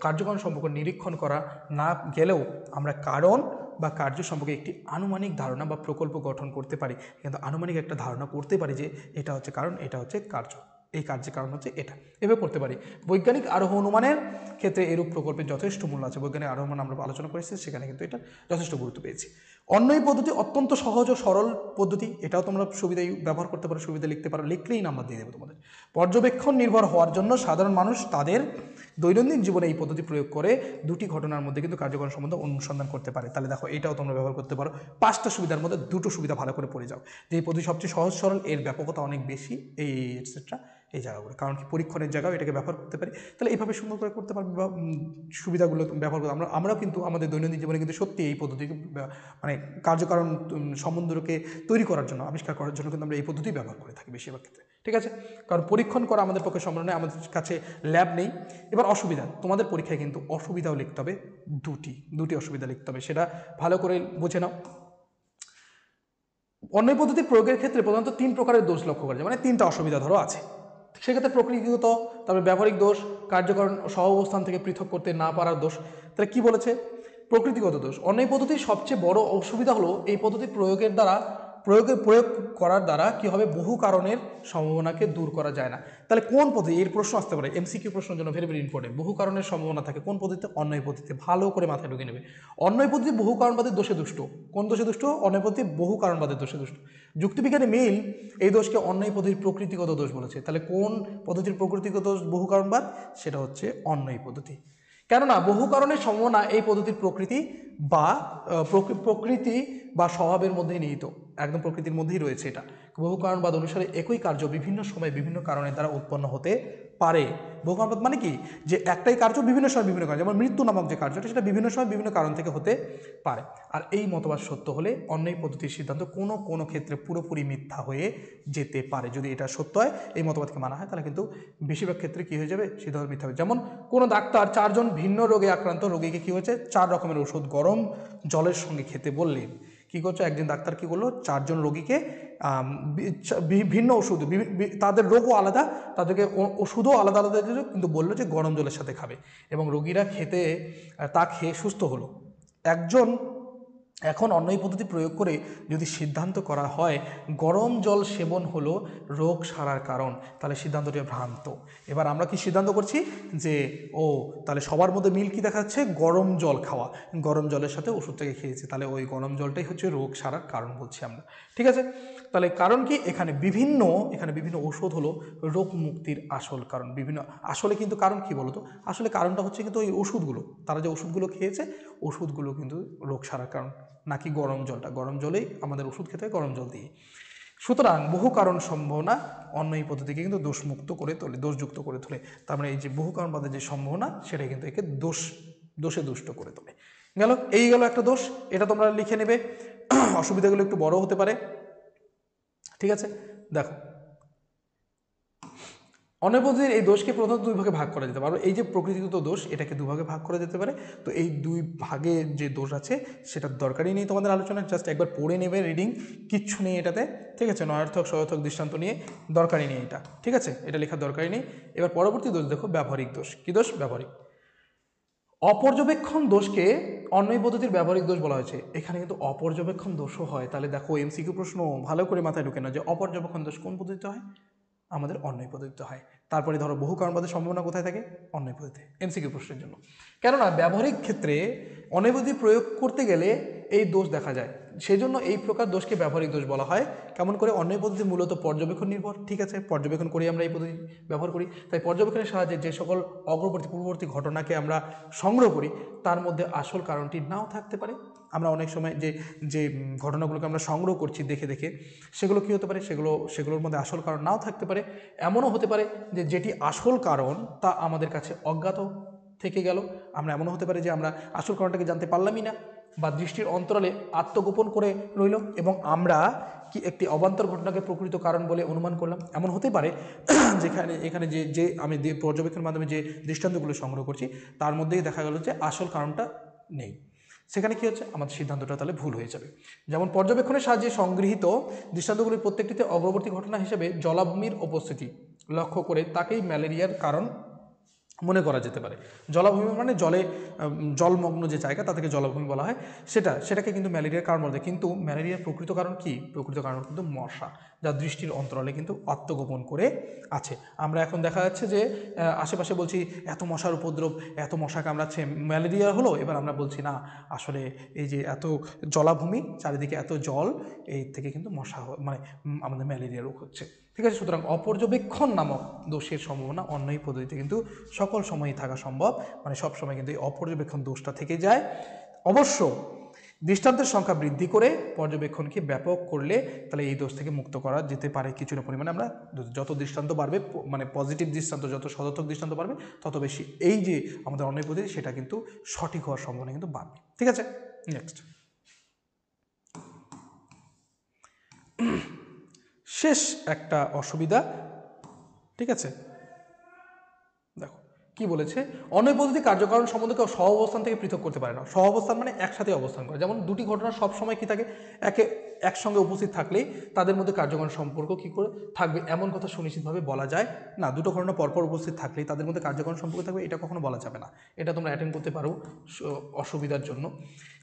[SPEAKER 1] কার্যকরণ সম্পর্ক নিরীক্ষণ করা না গেলেও আমরা কারণ বা কার্য সম্পর্কে একটি আনুমানিক ধারণা বা প্রকল্প গঠন করতে পারি, কিন্তু আনুমানিক একটা ধারণা করতে পারি যে এটা হচ্ছে কারণ, এটা হচ্ছে কার্য, এই কার্যের কারণ হচ্ছে এটা, এভাবে করতে পারি। বৈজ্ঞানিক আরোহ অনুমানের ক্ষেত্রে এরূপ প্রকল্পের যথেষ্ট মূল্য আছে। বৈজ্ঞানিক আরোহমান আমরা আলোচনা করেছি, সেখানে কিন্তু এটা যথেষ্ট গুরুত্ব পেয়েছি। অন্য এই পদ্ধতি অত্যন্ত সহজ ও সরল পদ্ধতি, এটাও তোমরা সুবিধায় ব্যবহার করতে পারো, সুবিধা লিখতে পারো, লিখলেই নাম্বার দিয়ে দেবো তোমাদের। পর্যবেক্ষণ নির্ভর হওয়ার জন্য সাধারণ মানুষ তাদের দৈনন্দিন জীবনে এই পদ্ধতি প্রয়োগ করে দুটি ঘটনার মধ্যে কিন্তু কার্যকরণ সম্বন্ধে অনুসন্ধান করতে পারে। তাহলে দেখো এটাও তোমরা ব্যবহার করতে পারো। 5টা সুবিধার মধ্যে 2টো সুবিধা ভালো করে পড়ে যাও, যে এই পদ্ধতি সবচেয়ে সহজ সরল, এর ব্যাপকতা অনেক বেশি, এই এটসেট্রা, এই জায়গাগুলো। কারণ কি, পরীক্ষণের জায়গাও এটাকে ব্যবহার করতে পারি। তাহলে এইভাবে সুন্দর করে করতে পারবে, বা সুবিধাগুলো ব্যবহার করতে আমরাও কিন্তু আমাদের দৈনন্দিন জীবনে কিন্তু সত্যি এই পদ্ধতিকে মানে কার্যকারণ সম্বন্ধকে তৈরি করার জন্য, আবিষ্কার করার জন্য কিন্তু আমরা এই পদ্ধতি ব্যবহার করে থাকি বেশিরভাগ ক্ষেত্রে। ঠিক আছে, কারণ পরীক্ষণ করা আমাদের পক্ষে সম্ভব নয়, আমাদের কাছে ল্যাব নেই। এবার অসুবিধা, তোমাদের পরীক্ষায় কিন্তু অসুবিধাও লিখতে হবে, দুটি অসুবিধা লিখতে হবে, সেটা ভালো করে বুঝে নাও। অন্য পদ্ধতি প্রয়োগের ক্ষেত্রে প্রধানত 3 প্রকারের দোষ লক্ষ্য করা যায়, মানে 3টা অসুবিধা ধরো আছে। সেক্ষেত্রে প্রকৃতিগত, তারপরে ব্যবহারিক দোষ, কার্যকরণ সহ অবস্থান থেকে পৃথক করতে না পারার দোষ। তাহলে কি বলেছে, প্রকৃতিগত দোষ। অন্য পদ্ধতির সবচেয়ে বড় অসুবিধা হলো এই পদ্ধতি প্রয়োগ করার দ্বারা কি হবে, বহু কারণের সম্ভাবনাকে দূর করা যায় না। তাহলে কোন পদ্ধতি, এর প্রশ্ন আসতে পারে এমসিকিউ প্রশ্নের জন্য, ভেরি ভেরি ইম্পর্টেন্ট। বহু কারণের সম্ভাবনা থাকে কোন পদ্ধতিতে, অন্যায় পদ্ধতিতে। ভালো করে মাথায় ঢুকে নেবে, অন্যায় পদ্ধতি বহু কারণবাদের দোষে দুষ্ট। কোন দোষে দুষ্ট, অন্যায় পদ্ধতি বহু কারণবাদের দোষে দুষ্ট। যুক্তিবিজ্ঞানী মিল এই দোষকে অন্যায় পদ্ধতির প্রকৃতিগত দোষ বলেছে। তাহলে কোন পদ্ধতির প্রকৃতিগত দোষ, বহু কারণবাদ, সেটা হচ্ছে অন্যায় পদ্ধতি। কেননা বহু কারণের সম্ভাবনা এই পদ্ধতির প্রকৃতি বা স্বভাবের মধ্যেই নিহিত, একদম প্রকৃতির মধ্যেই রয়েছে এটা। বহু কারণবাদ অনুসারে একই কার্য বিভিন্ন সময়ে বিভিন্ন কারণের দ্বারা উৎপন্ন হতে পারে। বহু কারণবাদ মানে কি, যে একটাই কার্য বিভিন্ন সময় বিভিন্ন কারণ, যেমন মৃত্যু নামক যে কার্যটা, সেটা বিভিন্ন সময় বিভিন্ন কারণ থেকে হতে পারে। আর এই মতবাদ সত্য হলে অন্যায় পদ্ধতির সিদ্ধান্ত কোনো ক্ষেত্রে পুরোপুরি মিথ্যা হয়ে যেতে পারে। যদি এটা সত্য হয়, এই মতবাদকে মানা হয়, তাহলে কিন্তু বেশিরভাগ ক্ষেত্রে কী হয়ে যাবে, সিদ্ধান্ত মিথ্যা হবে। যেমন কোনো ডাক্তার 4 জন ভিন্ন রোগে আক্রান্ত রোগীকে কী হয়েছে, 4 রকমের ওষুধ গরম জলের সঙ্গে খেতে বললেন। কী করছো, একজন ডাক্তার কী করলো, 4 জন রোগীকে ভিন্ন ওষুধ, তাদের রোগও আলাদা, তাদেরকে ওষুধও আলাদা আলাদা দিল, কিন্তু বললো যে গরম জলের সাথে খাবে, এবং রোগীরা তা খেয়ে সুস্থ হলো। এখন অন্য এই পদ্ধতি প্রয়োগ করে যদি সিদ্ধান্ত করা হয় গরম জল সেবন হলো রোগ সারার কারণ, তাহলে সিদ্ধান্তটি ভ্রান্ত। এবার আমরা কি সিদ্ধান্ত করছি যে তাহলে সবার মধ্যে মিল কি দেখাচ্ছে, গরম জল খাওয়া, গরম জলের সাথে ওষুধটাকে খেয়েছে, তাহলে ওই গরম জলটাই হচ্ছে রোগ সারার কারণ বলছি আমরা। ঠিক আছে, তাহলে কারণ কি, এখানে বিভিন্ন ওষুধ হলো রোগ মুক্তির আসল কারণ। আসলে কিন্তু কারণ কি বলতো, আসলে কারণটা হচ্ছে কিন্তু ওই ওষুধগুলো, তারা যে ওষুধগুলো খেয়েছে ওষুধগুলো কিন্তু রোগ সারার কারণ, নাকি গরম জলটা। গরম জলেই আমাদের ওষুধ খেতে হয়, গরম জল দিয়ে। সুতরাং বহু কারণ সম্ভাবনা অন্য এই পদ্ধতিকে কিন্তু দোষমুক্ত করে তোলে, দোষযুক্ত করে তোলে। তার মানে এই যে বহু কারণবাদের যে সম্ভাবনা সেটা কিন্তু একে দোষে দুষ্ট করে তোলে। এই গেল একটা দোষ, এটা তোমরা লিখে নেবে। অসুবিধাগুলো একটু বড় হতে পারে। ঠিক আছে, দেখো অন্য পদ্ধতির এই দোষকে প্রধানত দুই ভাগে ভাগ করা যেতে পারে। এই যে প্রকৃতিগত দোষ, এটাকে দুভাগে ভাগ করা যেতে পারে। তো এই দুই ভাগে যে দোষ আছে সেটার দরকারই নেই তোমাদের আলোচনা, জাস্ট একবার পড়ে নেবে, রিডিং, কিচ্ছু নেই এটাতে। ঠিক আছে, নয়ার্থক সহার্থক দৃষ্টান্ত নিয়ে দরকারই নেই এটা। ঠিক আছে, এটা লেখার দরকারই নেই। এবার পরবর্তী দোষ দেখো, ব্যবহারিক দোষ। কি দোষ? ব্যবহারিক। অপর্যবেক্ষণ দোষকে অন্যই পদ্ধতির ব্যবহারিক দোষ বলা হয়েছে। এখানে কিন্তু অপর্যবেক্ষণ দোষও হয়। তাহলে দেখো এমসিকিউ প্রশ্ন ভালো করে মাথায় ঢুকে না যে অপর্যবেক্ষণ দোষ কোন পদ্ধতিতে হয়, আমাদের অন্যয় পদ্ধতিতে হয়। তারপরে ধরো বহু কারণবাদের সম্ভাবনা কোথায় থাকে, অন্যয় পদ্ধতিতে, এমসিকিউ প্রশ্নের জন্য। কেননা ব্যবহারিক ক্ষেত্রে অন্যয় পদ্ধতি প্রয়োগ করতে গেলে এই দোষ দেখা যায়, সেই জন্য এই প্রকার দোষকে ব্যবহারিক দোষ বলা হয়। কেমন করে? অন্যয় পদ্ধতি মূলত পর্যবেক্ষণ নির্ভর। ঠিক আছে, পর্যবেক্ষণ করি আমরা এই পদ্ধতি ব্যবহার করি, তাই পর্যবেক্ষণের সাহায্যে যে সকল পূর্ববর্তী ঘটনাকে আমরা সংগ্রহ করি তার মধ্যে আসল কারণটি নাও থাকতে পারে। আমরা অনেক সময় যে ঘটনাগুলোকে আমরা সংগ্রহ করছি দেখে সেগুলো কী হতে পারে, সেগুলোর মধ্যে আসল কারণ নাও থাকতে পারে। এমনও হতে পারে যে যেটি আসল কারণ তা আমাদের কাছে অজ্ঞাত থেকে গেল। এমনও হতে পারে যে আমরা আসল কারণটাকে জানতে পারলামই না, বা দৃষ্টির অন্তরালে আত্মগোপন করে রইল এবং আমরা কি একটি অবান্তর ঘটনাকে প্রকৃত কারণ বলে অনুমান করলাম। এমন হতে পারে এখানে যে আমি পর্যবেক্ষণের মাধ্যমে যে দৃষ্টান্তগুলো সংগ্রহ করছি তার মধ্যেই দেখা গেল যে আসল কারণটা নেই। সেখানে কি হচ্ছে, আমাদের সিদ্ধান্তটা তাহলে ভুল হয়ে যাবে। যেমন পর্যবেক্ষণের সাহায্যে সংগৃহীত দৃষ্টান্তগুলির প্রত্যেকটিতে অগ্রবর্তী ঘটনা হিসেবে জলাভূমির উপস্থিতি লক্ষ্য করে তাকেই ম্যালেরিয়ার কারণ মনে করা যেতে পারে। জলাভূমি মানে জলমগ্ন যে জায়গা তাদেরকে জলাভূমি বলা হয়, সেটাকে কিন্তু ম্যালেরিয়ার কারণ বলা যায়। কিন্তু ম্যালেরিয়ার প্রকৃত কারণ কি? প্রকৃত কারণ কিন্তু মশা, যা দৃষ্টির অন্তরালে কিন্তু আত্মগোপন করে আছে। আমরা এখন দেখা যাচ্ছে যে আশেপাশে বলছি এত মশার উপদ্রব, এত মশা কামড়াচ্ছে, ম্যালেরিয়া হলো। এবার আমরা বলছি না, আসলে এই যে এত জলাভূমি, চারিদিকে এত জল, এই থেকে কিন্তু মশা আমাদের ম্যালেরিয়া রোগ হচ্ছে। ঠিক আছে, সুতরাং অপর্যবেক্ষণ নামক দোষের সম্ভাবনা অন্যই পদ্ধতিতে কিন্তু সকল সময়ই থাকা সম্ভব, সব সময় কিন্তু এই অপর্যবেক্ষণ দোষটা থেকে যায়। অবশ্য দৃষ্টান্তের সংখ্যা বৃদ্ধি করে পর্যবেক্ষণকে ব্যাপক করলে তাহলে এই দোষ থেকে মুক্ত করা যেতে পারে কিছুটা পরিমাণে। আমরা যত দৃষ্টান্ত বাড়বে, পজিটিভ দৃষ্টান্ত, যত সদর্থক দৃষ্টান্ত বাড়বে, তত বেশি এই যে আমাদের অন্যয় পদ্ধতি সেটা কিন্তু সঠিক হওয়ার সম্ভাবনা কিন্তু বাড়বে। ঠিক আছে, নেক্সট শেষ একটা অসুবিধা। ঠিক আছে, দেখো কি বলেছে, অন্যয় পদ্ধতি কার্যকারণ সম্বন্ধে কেউ সহ অবস্থান থেকে পৃথক করতে পারে না। সহ অবস্থান মানে একসাথে অবস্থান করে। যেমন দুটি ঘটনা সবসময় কি থাকে, একসঙ্গে উপস্থিত থাকলেই তাদের মধ্যে কার্যকারণ সম্পর্ক কি করে থাকবে এমন কথা সুনিশ্চিতভাবে বলা যায় না। দুটো ঘটনা পরপর উপস্থিত থাকলেই তাদের মধ্যে কার্যকারণ সম্পর্ক থাকবে, এটা কখনো বলা যাবে না। এটা তোমরা অ্যাটেন্ড করতে পারো অসুবিধার জন্য।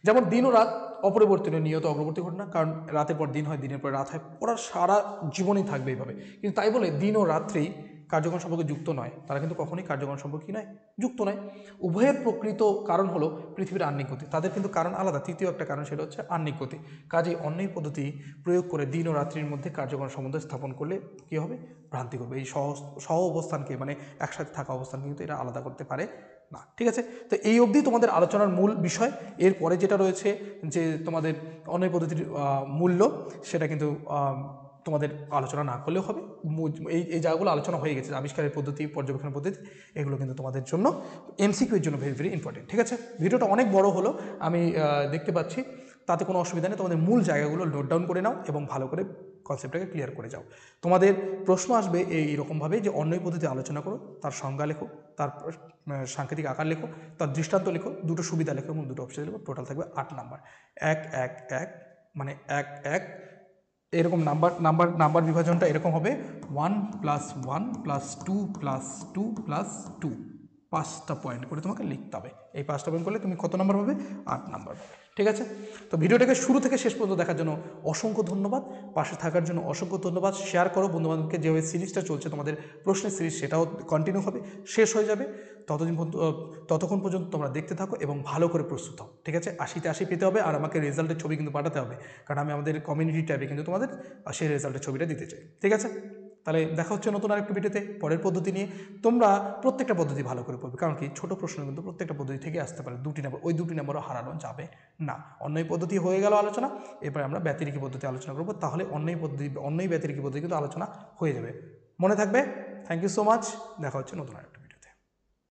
[SPEAKER 1] যেমন দিন ও রাত অপরিবর্তনীয় নিয়ত অগ্রবর্তী ঘটনা, কারণ রাতের পর দিন হয়, দিনের পর রাত হয়, ওরা সারা জীবনই থাকবে এইভাবে। কিন্তু তাই বলে দিন ও রাত্রি কার্যক্রম সম্পর্কে যুক্ত নয়, তারা কিন্তু কখনোই কার্যক্রম সম্পর্কে নয়, যুক্ত নয়। উভয়ের প্রকৃত কারণ হলো পৃথিবীর আহ্নিক গতি। তাদের কিন্তু কারণ আলাদা। তৃতীয় একটা কারণ সেটা হচ্ছে আহ্নিক গতি। কাজেই অন্যই পদ্ধতি প্রয়োগ করে দিন ও রাত্রির মধ্যে কার্যক্রম সম্বন্ধ স্থাপন করলে কী হবে, ভ্রান্তি করবে। এই সহ অবস্থানকে একসাথে থাকা অবস্থানকে কিন্তু এটা আলাদা করতে পারে না। ঠিক আছে, তো এই অবধি তোমাদের আলোচনার মূল বিষয়। এরপরে যেটা রয়েছে যে তোমাদের অন্যয় পদ্ধতির মূল্য, সেটা কিন্তু তোমাদের আলোচনা না করলেও হবে। এই জায়গাগুলো আলোচনা হয়ে গেছে, আবিষ্কারের পদ্ধতি, পর্যবেক্ষণ পদ্ধতি, এগুলো কিন্তু তোমাদের জন্য এমসিকিউ এর জন্য ভেরি ভেরি ইম্পর্টেন্ট। ঠিক আছে, ভিডিওটা অনেক বড় হলো আমি দেখতে পাচ্ছি, তাতে কোনো অসুবিধা নেই। তোমাদের মূল জায়গাগুলো নোট ডাউন করে নাও এবং ভালো করে কনসেপ্টটাকে ক্লিয়ার করে যাও। তোমাদের প্রশ্ন আসবে এইরকমভাবে যে অন্যই পদ্ধতি আলোচনা করো, তার সংজ্ঞা লেখো, তার সাংকেতিক আকার লেখো, তার দৃষ্টান্ত লেখো, দুটো সুবিধা লেখো এবং দুটো অপশন লেখো। টোটাল থাকবে 8 নাম্বার। 1 1 1 মানে 1 1 এরকম নাম্বার বিভাজনটা এরকম হবে 1 + 1 + 2 + 2 + 2, 5টা পয়েন্ট করে তোমাকে লিখতে হবে। এই 5টা পয়েন্ট করলে তুমি কত নাম্বার পাবে? 8 নাম্বার পাবে। ঠিক আছে, তো ভিডিওটাকে শুরু থেকে শেষ পর্যন্ত দেখার জন্য অসংখ্য ধন্যবাদ, পাশে থাকার জন্য অসংখ্য ধন্যবাদ। শেয়ার করো বন্ধুবান্ধবকে, যেভাবে সিরিজটা চলছে তোমাদের প্রশ্নের সিরিজ সেটাও কন্টিনিউ হবে, শেষ হয়ে যাবে। ততক্ষণ পর্যন্ত তোমরা দেখতে থাকো এবং ভালো করে প্রস্তুত হও। ঠিক আছে, 80তে 80 পেতে হবে, আর আমাকে রেজাল্টের ছবি কিন্তু পাঠাতে হবে, কারণ আমি আমাদের কমিউনিটি ট্যাবে কিন্তু তোমাদের সেই রেজাল্টের ছবিটা দিতে চাই। ঠিক আছে, তাহলে দেখা হচ্ছে নতুন আরেকটু ভিডিওতে পরের পদ্ধতি নিয়ে। তোমরা প্রত্যেকটা পদ্ধতি ভালো করে পড়বে, কারণ কি ছোটো প্রশ্ন কিন্তু প্রত্যেকটা পদ্ধতি থেকে আসতে পারে। 2টি নাম্বার, ওই 2টি নাম্বারও হারানো যাবে না। অন্যায় পদ্ধতি হয়ে গেল আলোচনা, এরপরে আমরা ব্যতিরেকি পদ্ধতি আলোচনা করবো, তাহলে অন্যায় ব্যতিরেকি পদ্ধতি কিন্তু আলোচনা হয়ে যাবে। মনে থাকবে। থ্যাংক ইউ সো মাচ, দেখা হচ্ছে নতুন আরেকটা।